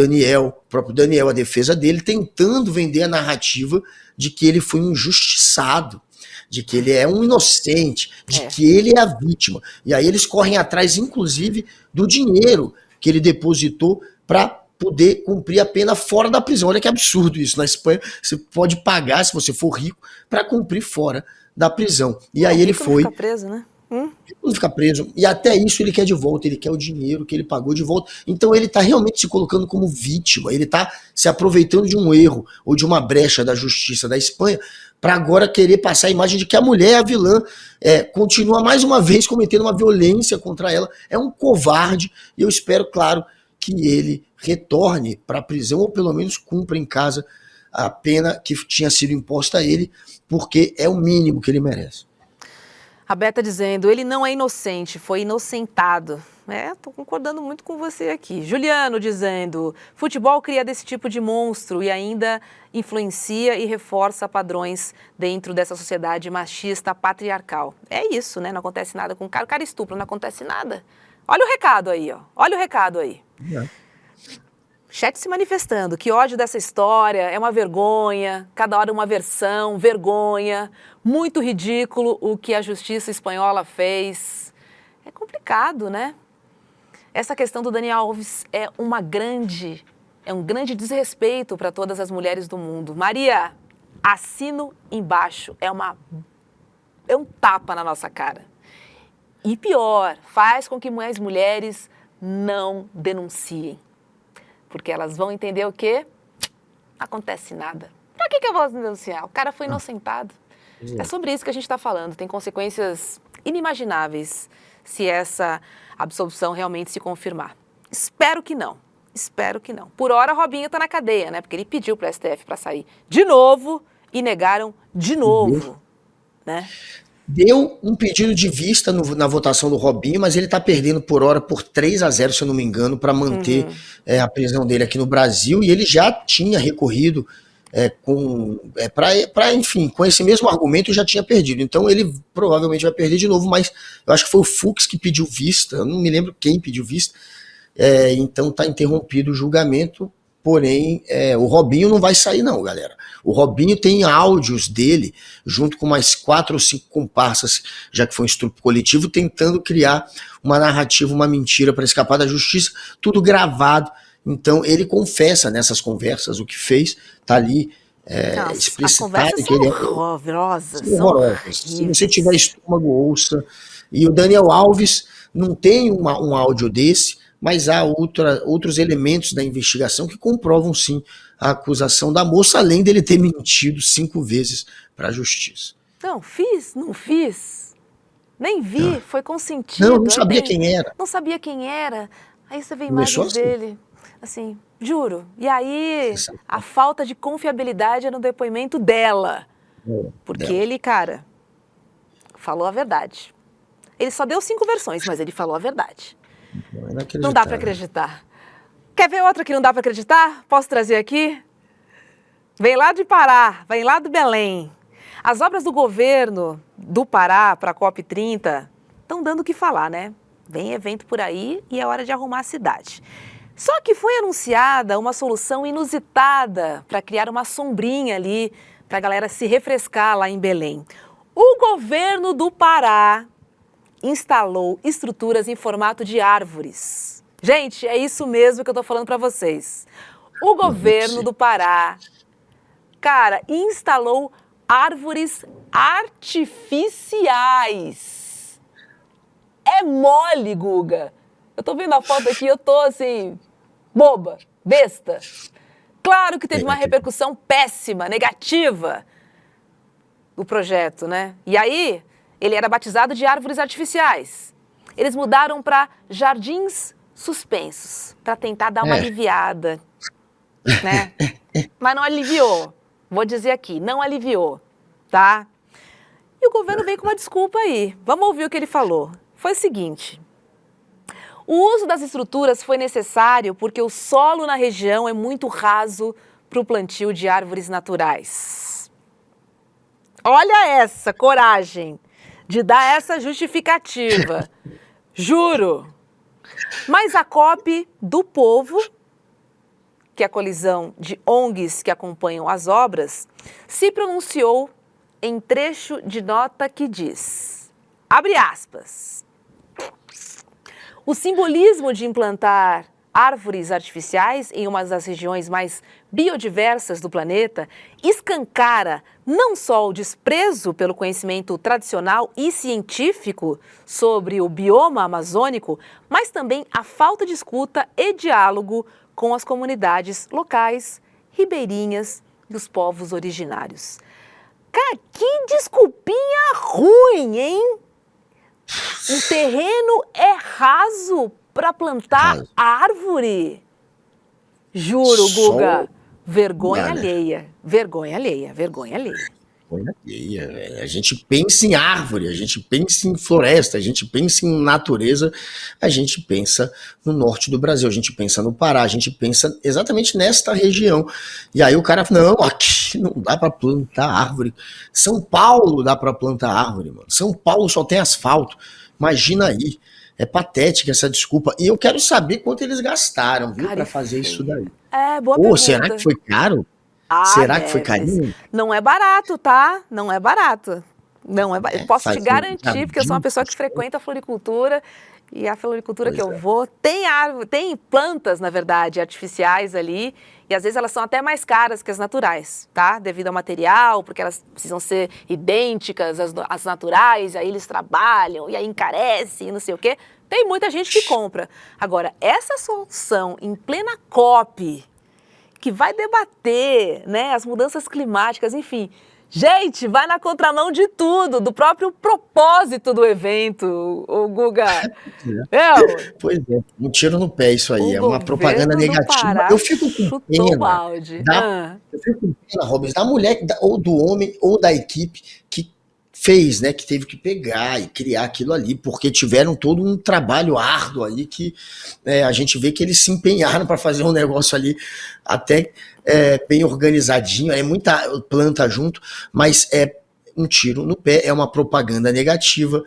próprio Daniel, a defesa dele, tentando vender a narrativa de que ele foi um injustiçado, de que ele é um inocente, de que ele é a vítima. E aí eles correm atrás, inclusive, do dinheiro que ele depositou para poder cumprir a pena fora da prisão. Olha que absurdo isso. Na Espanha, você pode pagar, se você for rico, para cumprir fora da prisão. E aí ele foi... Não fica preso, né? Não fica preso. E até isso ele quer de volta, ele quer o dinheiro que ele pagou de volta. Então ele está realmente se colocando como vítima, ele está se aproveitando de um erro ou de uma brecha da justiça da Espanha para agora querer passar a imagem de que a mulher é a vilã, continua mais uma vez cometendo uma violência contra ela. É um covarde e eu espero, claro, que ele retorne para a prisão ou pelo menos cumpra em casa a pena que tinha sido imposta a ele, porque é o mínimo que ele merece. A Beta dizendo, ele não é inocente, foi inocentado. Tô concordando muito com você aqui. Juliano dizendo, futebol cria desse tipo de monstro e ainda influencia e reforça padrões dentro dessa sociedade machista patriarcal. É isso, né? Não acontece nada com o cara estupra, não acontece nada. Olha o recado aí, ó. Olha o recado aí. Chat se manifestando, que ódio dessa história, é uma vergonha, cada hora uma versão, vergonha, muito ridículo o que a justiça espanhola fez. É complicado, né? Essa questão do Daniel Alves é um grande desrespeito para todas as mulheres do mundo. Maria, assino embaixo, é um tapa na nossa cara. E pior, faz com que as mulheres não denunciem. Porque elas vão entender o quê? Não acontece nada. Pra que eu vou denunciar? O cara foi inocentado. É sobre isso que a gente está falando. Tem consequências inimagináveis se essa absolução realmente se confirmar. Espero que não. Espero que não. Por hora, Robinho está na cadeia, né? Porque ele pediu para a STF para sair de novo e negaram de novo, né? Deu um pedido de vista na votação do Robinho, mas ele está perdendo por hora por 3-0, se eu não me engano, para manter a prisão dele aqui no Brasil, e ele já tinha recorrido enfim, com esse mesmo argumento já tinha perdido. Então ele provavelmente vai perder de novo, mas eu acho que foi o Fux que pediu vista, eu não me lembro quem pediu vista, então está interrompido o julgamento. Porém, o Robinho não vai sair não, galera. O Robinho tem áudios dele, junto com mais 4 ou 5 comparsas, já que foi um estupro coletivo, tentando criar uma narrativa, uma mentira para escapar da justiça, tudo gravado. Então, ele confessa nessas conversas o que fez, tá ali explicitado. As conversas são horrorosas. Se você tiver estômago, ouça. E o Daniel Alves não tem um áudio desse, mas há outros elementos da investigação que comprovam, sim, a acusação da moça, além dele ter mentido 5 vezes para a justiça. Não, não fiz. Nem vi, foi consentido. Não sabia quem era. Não sabia quem era. Aí você vê Começou imagens dele. Assim, juro. E aí, a falta de confiabilidade é no depoimento dela. Porque ele, cara, falou a verdade. Ele só deu 5 versões, mas ele falou a verdade. Não dá para acreditar. Quer ver outra que não dá para acreditar? Posso trazer aqui? Vem lá de Pará, vem lá do Belém. As obras do governo do Pará para a COP30 estão dando o que falar, né? Vem evento por aí e é hora de arrumar a cidade. Só que foi anunciada uma solução inusitada para criar uma sombrinha ali, para a galera se refrescar lá em Belém. O governo do Pará instalou estruturas em formato de árvores. Gente, é isso mesmo que eu estou falando para vocês. O governo do Pará, cara, instalou árvores artificiais. É mole, Guga. Eu tô vendo a foto aqui, eu tô assim, boba, besta. Claro que teve uma repercussão péssima, negativa do projeto, né? E aí, ele era batizado de árvores artificiais. Eles mudaram para jardins suspensos, para tentar dar uma aliviada, né? Mas não aliviou. Vou dizer aqui, não aliviou, tá? E o governo veio com uma desculpa aí. Vamos ouvir o que ele falou. Foi o seguinte: o uso das estruturas foi necessário porque o solo na região é muito raso para o plantio de árvores naturais. Olha essa coragem de dar essa justificativa. Juro. Mas a COP do Povo, que é a colisão de ONGs que acompanham as obras, se pronunciou em trecho de nota que diz, abre aspas, o simbolismo de implantar árvores artificiais em uma das regiões mais biodiversas do planeta escancara não só o desprezo pelo conhecimento tradicional e científico sobre o bioma amazônico, mas também a falta de escuta e diálogo com as comunidades locais, ribeirinhas e os povos originários. Cara, que desculpinha ruim, hein? O terreno é raso para plantar árvore. Juro, Guga. Vergonha alheia. Vergonha alheia. Vergonha alheia. A gente pensa em árvore, a gente pensa em floresta, a gente pensa em natureza, a gente pensa no norte do Brasil, a gente pensa no Pará, a gente pensa exatamente nesta região. E aí o cara fala, não, aqui não dá para plantar árvore. São Paulo dá para plantar árvore, mano. São Paulo só tem asfalto. Imagina aí. É patética essa desculpa. E eu quero saber quanto eles gastaram, viu, para fazer isso daí. Boa pergunta. Será que foi caro? Será que foi carinho? Não é barato, tá? Não é barato. Não é barato. Eu posso te garantir, porque eu sou uma pessoa que frequenta a floricultura, e a floricultura que eu vou tem árvore, tem plantas, na verdade, artificiais ali, e às vezes elas são até mais caras que as naturais, tá? Devido ao material, porque elas precisam ser idênticas às naturais, aí eles trabalham, e aí encarece, e não sei o quê. Tem muita gente que compra. Agora, essa solução em plena COP, que vai debater, né, as mudanças climáticas, enfim. Gente, vai na contramão de tudo, do próprio propósito do evento, o Guga. Pois é, um tiro no pé isso aí, é uma propaganda negativa. Eu fico com pena, eu fico com pena, Robins, da mulher, ou do homem, ou da equipe que fez, né, que teve que pegar e criar aquilo ali, porque tiveram todo um trabalho árduo ali que a gente vê que eles se empenharam para fazer um negócio ali até bem organizadinho, muita planta junto, mas é um tiro no pé, é uma propaganda negativa,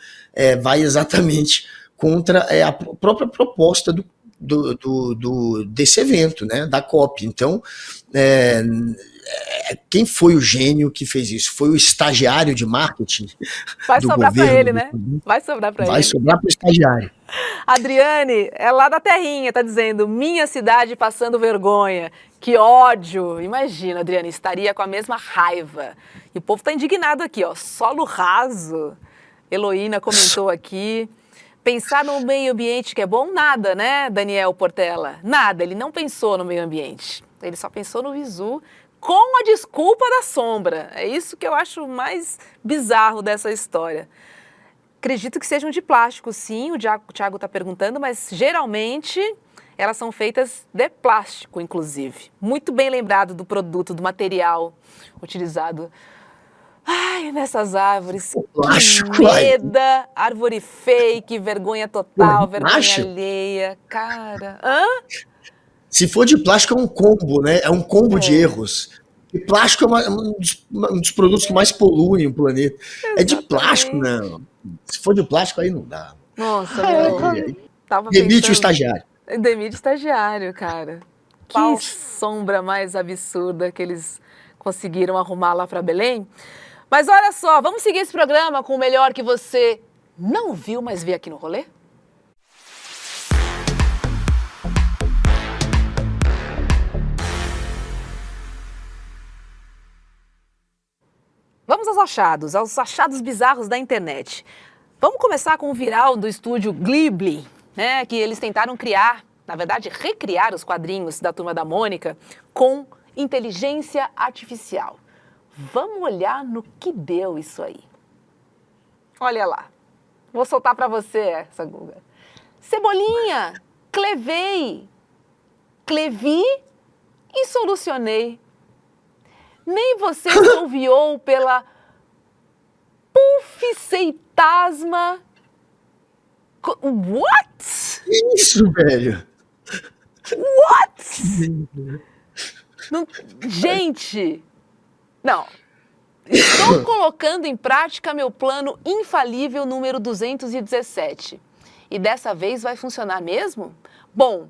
vai exatamente contra a própria proposta desse evento, né, da COP. Então, quem foi o gênio que fez isso? Foi o estagiário de marketing vai do sobrar governo. Para ele, né? Vai sobrar para ele. Vai sobrar para o estagiário. Adriane, é lá da terrinha, tá dizendo, minha cidade passando vergonha. Que ódio. Imagina, Adriane, estaria com a mesma raiva. E o povo tá indignado aqui, ó, solo raso. Heloína comentou aqui. Pensar no meio ambiente que é bom, nada, né, Daniel Portela? Nada, ele não pensou no meio ambiente. Ele só pensou no visu com a desculpa da sombra. É isso que eu acho mais bizarro dessa história. Acredito que sejam de plástico, sim, o Thiago está perguntando, mas geralmente elas são feitas de plástico, inclusive. Muito bem lembrado do produto, do material utilizado. Ai, nessas árvores, Plástico, que meda, árvore fake, vergonha total, vergonha alheia, cara. Hã? Se for de plástico é um combo, né? É um combo de erros. E plástico é um dos produtos que mais poluem o planeta. É de plástico, não. Se for de plástico, aí não dá. Nossa, Demite o estagiário. Demite o estagiário, cara. Que sombra mais absurda que eles conseguiram arrumar lá para Belém. Mas olha só, vamos seguir esse programa com o melhor que você não viu, mas vê aqui no Rolê? Vamos aos achados bizarros da internet. Vamos começar com o viral do estúdio Ghibli, né, que eles tentaram criar, na verdade, recriar os quadrinhos da Turma da Mônica com inteligência artificial. Vamos olhar no que deu isso aí. Olha lá. Vou soltar para você essa, Guga. Cebolinha, clevei, clevi e solucionei. Nem você se ouviou pela pulficeitasma. What? Que isso, velho? What? Não, gente, não. Estou colocando em prática meu plano infalível número 217. E dessa vez vai funcionar mesmo? Bom,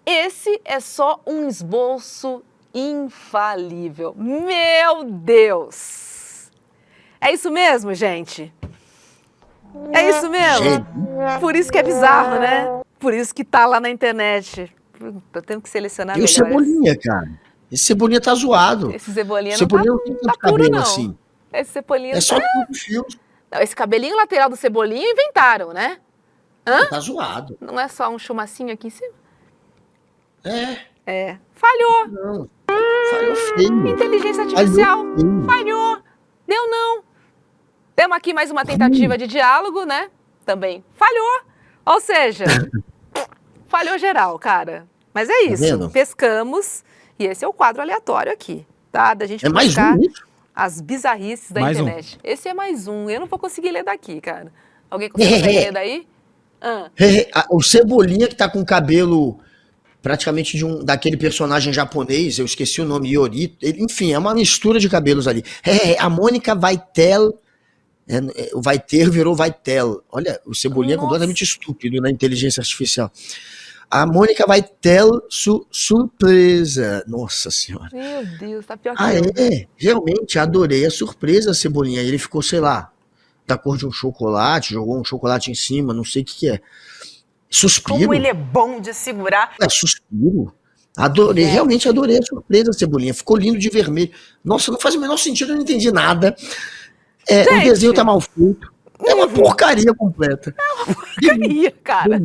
esse é só um esboço infalível. Meu Deus! É isso mesmo, gente? É isso mesmo? Por isso que é bizarro, né? Por isso que tá lá na internet. Tô tendo que selecionar melhor. E o Cebolinha, cara? Esse Cebolinha tá zoado. Esse Cebolinha não tem tanto cabelo não. assim. Esse Cebolinha é só tudo fio. Não, esse cabelinho lateral do Cebolinha inventaram, né? Hã? Tá zoado. Não é só um chumacinho aqui em cima? É. Falhou. Não. Falhou feio. Inteligência artificial. Falhou. Deu não. Temos aqui mais uma tentativa de diálogo, né? Também falhou. Ou seja, falhou geral, cara. Mas é isso. Pescamos. E esse é o quadro aleatório aqui, tá? Da gente buscar as bizarrices da internet. Esse é mais um. Eu não vou conseguir ler daqui, cara. Alguém consegue ler daí? O Cebolinha que tá com o cabelo praticamente daquele personagem japonês, eu esqueci o nome, Yorito. Enfim, é uma mistura de cabelos ali. A Mônica Vaitel, o Vaiter virou Vaitel. Olha, o Cebolinha é completamente estúpido na inteligência artificial. A Mônica Vaitel surpresa. Nossa senhora. Meu Deus, tá pior que eu. Realmente, adorei a surpresa, Cebolinha. Ele ficou, sei lá, da cor de um chocolate, jogou um chocolate em cima, não sei o que é. Suspiro. Como ele é bom de segurar. Suspiro. Adorei, realmente adorei a surpresa, Cebolinha. Ficou lindo de vermelho. Nossa, não faz o menor sentido, eu não entendi nada. O desenho tá mal feito. É uma porcaria completa. É uma porcaria, cara.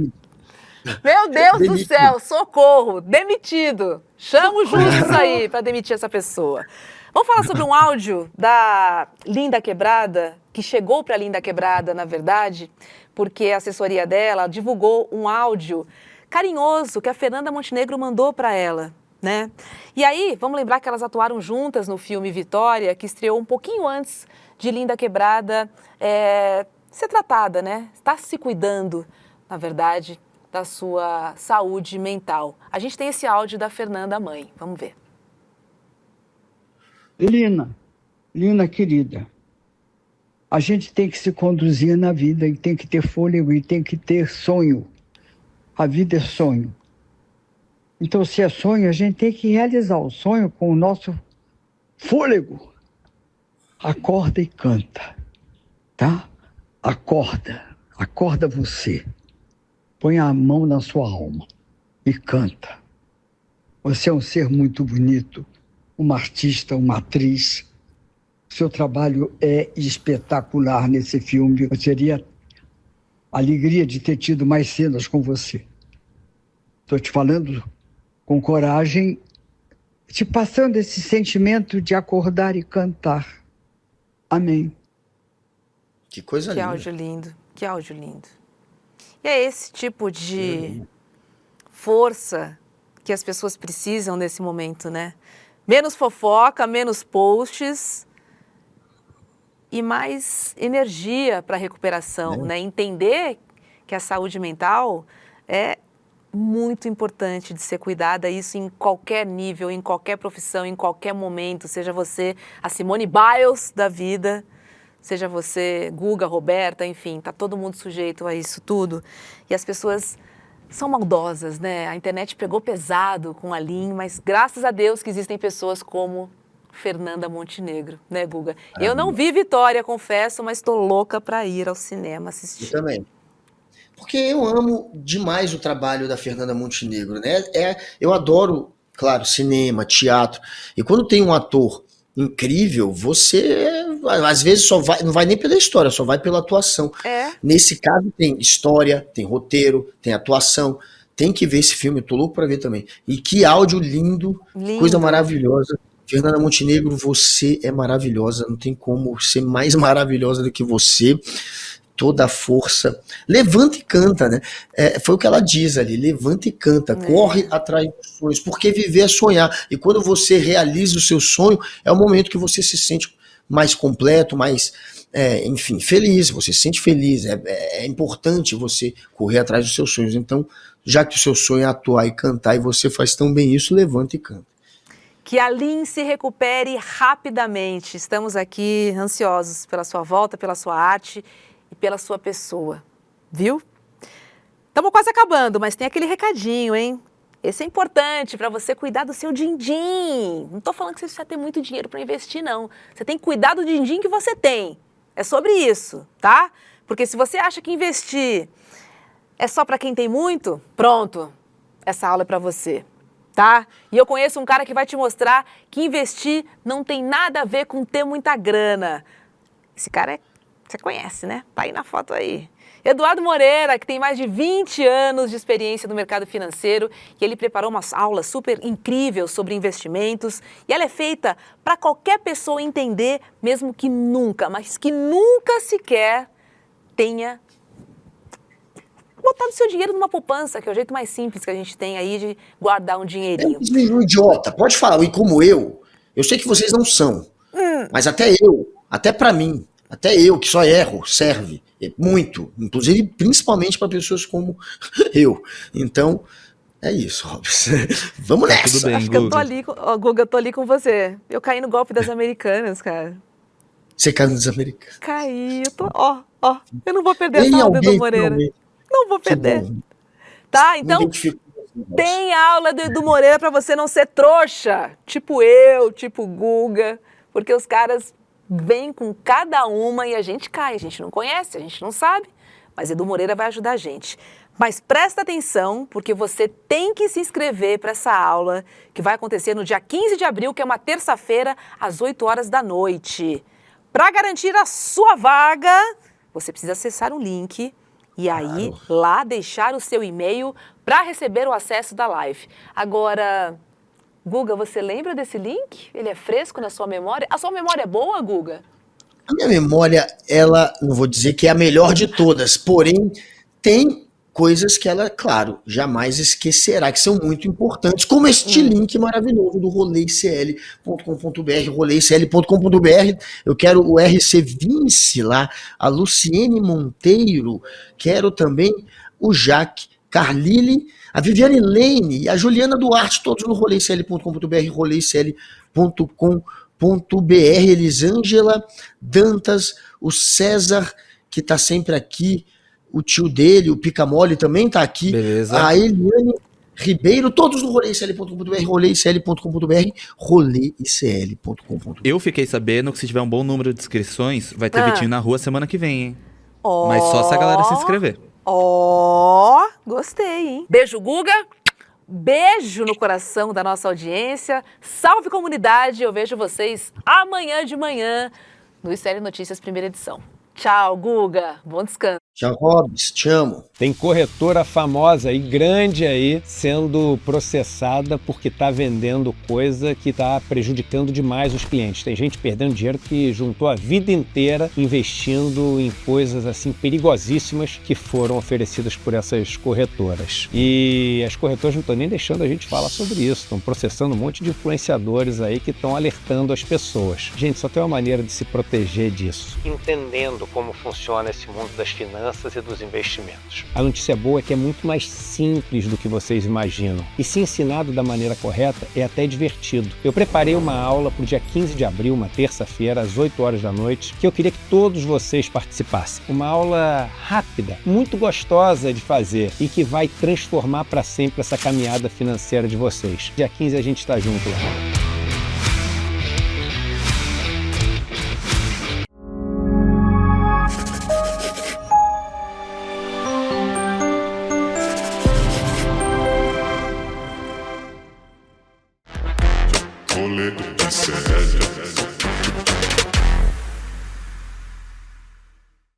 Meu Deus do céu, socorro, demitido. Chama os justos aí para demitir essa pessoa. Vamos falar sobre um áudio da Linda Quebrada, que chegou para a Linda Quebrada, na verdade, porque a assessoria dela divulgou um áudio carinhoso que a Fernanda Montenegro mandou para ela, né? E aí, vamos lembrar que elas atuaram juntas no filme Vitória, que estreou um pouquinho antes de Linda Quebrada ser tratada, né? Está se cuidando, na verdade, da sua saúde mental. A gente tem esse áudio da Fernanda mãe. Vamos ver. Lina querida, a gente tem que se conduzir na vida e tem que ter fôlego e tem que ter sonho. A vida é sonho. Então, se é sonho, a gente tem que realizar o sonho com o nosso fôlego. Acorda e canta, tá? Acorda você. Põe a mão na sua alma e canta. Você é um ser muito bonito, uma artista, uma atriz. Seu trabalho é espetacular nesse filme. Eu seria alegria de ter tido mais cenas com você. Estou te falando com coragem, te passando esse sentimento de acordar e cantar. Amém. Que coisa Que linda. áudio lindo, que áudio lindo. E é esse tipo de força que as pessoas precisam nesse momento, né? Menos fofoca, menos posts e mais energia para a recuperação, né? Entender que a saúde mental é muito importante de ser cuidada, isso em qualquer nível, em qualquer profissão, em qualquer momento, seja você a Simone Biles da vida, seja você Guga, Roberta, enfim, tá todo mundo sujeito a isso tudo. E as pessoas são maldosas, né? A internet pegou pesado com a Lin, mas graças a Deus que existem pessoas como Fernanda Montenegro, né, Guga? Eu não vi Vitória, confesso, mas estou louca para ir ao cinema assistir. Eu também. Porque eu amo demais o trabalho da Fernanda Montenegro, né? Eu adoro, claro, cinema, teatro. E quando tem um ator incrível, você às vezes não vai nem pela história, só vai pela atuação. Nesse caso tem história, tem roteiro, tem atuação. Tem que ver esse filme, eu tô louco pra ver também. E que áudio lindo. Coisa maravilhosa. Fernanda Montenegro, você é maravilhosa, não tem como ser mais maravilhosa do que você. Toda a força. Levanta e canta, né? Foi o que ela diz ali, levanta e canta, corre atrás dos sonhos, porque viver é sonhar. E quando você realiza o seu sonho, é o momento que você se sente mais completo, mais, enfim, feliz, você se sente feliz. É importante você correr atrás dos seus sonhos. Então, já que o seu sonho é atuar e cantar, e você faz tão bem isso, levanta e canta. Que a Lin se recupere rapidamente. Estamos aqui ansiosos pela sua volta, pela sua arte e pela sua pessoa, viu? Estamos quase acabando, mas tem aquele recadinho, hein? Esse é importante para você cuidar do seu din-din. Não estou falando que você precisa ter muito dinheiro para investir, não. Você tem que cuidar do din-din que você tem. É sobre isso, tá? Porque se você acha que investir é só para quem tem muito, pronto, essa aula é para você. Tá? E eu conheço um cara que vai te mostrar que investir não tem nada a ver com ter muita grana. Esse cara você conhece, né? Tá aí na foto aí. Eduardo Moreira, que tem mais de 20 anos de experiência no mercado financeiro, e ele preparou uma aula super incrível sobre investimentos, e ela é feita para qualquer pessoa entender, mesmo que nunca, mas que nunca sequer tenha botado seu dinheiro numa poupança, que é o jeito mais simples que a gente tem aí de guardar um dinheirinho. Um idiota, pode falar, e como eu sei que vocês não são, mas até pra mim, até eu que só erro, serve muito, inclusive principalmente para pessoas como eu. Então, é isso, Robson. Vamos nessa. Tudo bem, acho que eu tô ali, Guga, eu tô ali com você. Eu caí no golpe das americanas, cara. Você caiu nos americanos. Caí, eu tô, eu não vou perder essa aula do Edu Moreira. Não vou perder. Tá, então tem aula do Edu Moreira pra você não ser trouxa, tipo eu, tipo Guga, porque os caras vêm com cada uma e a gente cai, a gente não conhece, a gente não sabe, mas Edu Moreira vai ajudar a gente. Mas presta atenção, porque você tem que se inscrever para essa aula, que vai acontecer no dia 15 de abril, que é uma terça-feira, às 8 horas da noite. Para garantir a sua vaga, você precisa acessar um link e aí lá deixar o seu e-mail para receber o acesso da live. Agora, Guga, você lembra desse link? Ele é fresco na sua memória? A sua memória é boa, Guga? A minha memória, ela, não vou dizer que é a melhor de todas, porém, tem coisas que ela, claro, jamais esquecerá, que são muito importantes, como este link maravilhoso do roleicl.com.br, roleicl.com.br. Eu quero o RC Vince lá, a Luciene Monteiro, quero também o Jaque Carlile, a Viviane Lane e a Juliana Duarte, todos no roleicl.com.br, roleicl.com.br, Elisângela Dantas, o César, que está sempre aqui, o tio dele, o Picamole também tá aqui. Beleza. A Eliane Ribeiro, todos no roleicl.com.br, roleicl.com.br, roleicl.com.br. Eu fiquei sabendo que se tiver um bom número de inscrições, vai ter Vitinho na rua semana que vem, hein? Mas só se a galera se inscrever. Gostei, hein? Beijo, Guga. Beijo no coração da nossa audiência. Salve, comunidade. Eu vejo vocês amanhã de manhã no ICL Notícias, primeira edição. Tchau, Guga. Bom descanso. Tchau, Hobbs, te amo. Tem corretora famosa e grande aí sendo processada porque está vendendo coisa que está prejudicando demais os clientes. Tem gente perdendo dinheiro que juntou a vida inteira investindo em coisas assim perigosíssimas que foram oferecidas por essas corretoras. E as corretoras não estão nem deixando a gente falar sobre isso. Estão processando um monte de influenciadores aí que estão alertando as pessoas. Gente, só tem uma maneira de se proteger disso. Entendendo como funciona esse mundo das finanças e dos investimentos. A notícia boa é que é muito mais simples do que vocês imaginam. E se ensinado da maneira correta, é até divertido. Eu preparei uma aula para o dia 15 de abril, uma terça-feira, às 8 horas da noite, que eu queria que todos vocês participassem. Uma aula rápida, muito gostosa de fazer e que vai transformar para sempre essa caminhada financeira de vocês. Dia 15 a gente está junto lá. Rolê do PCL.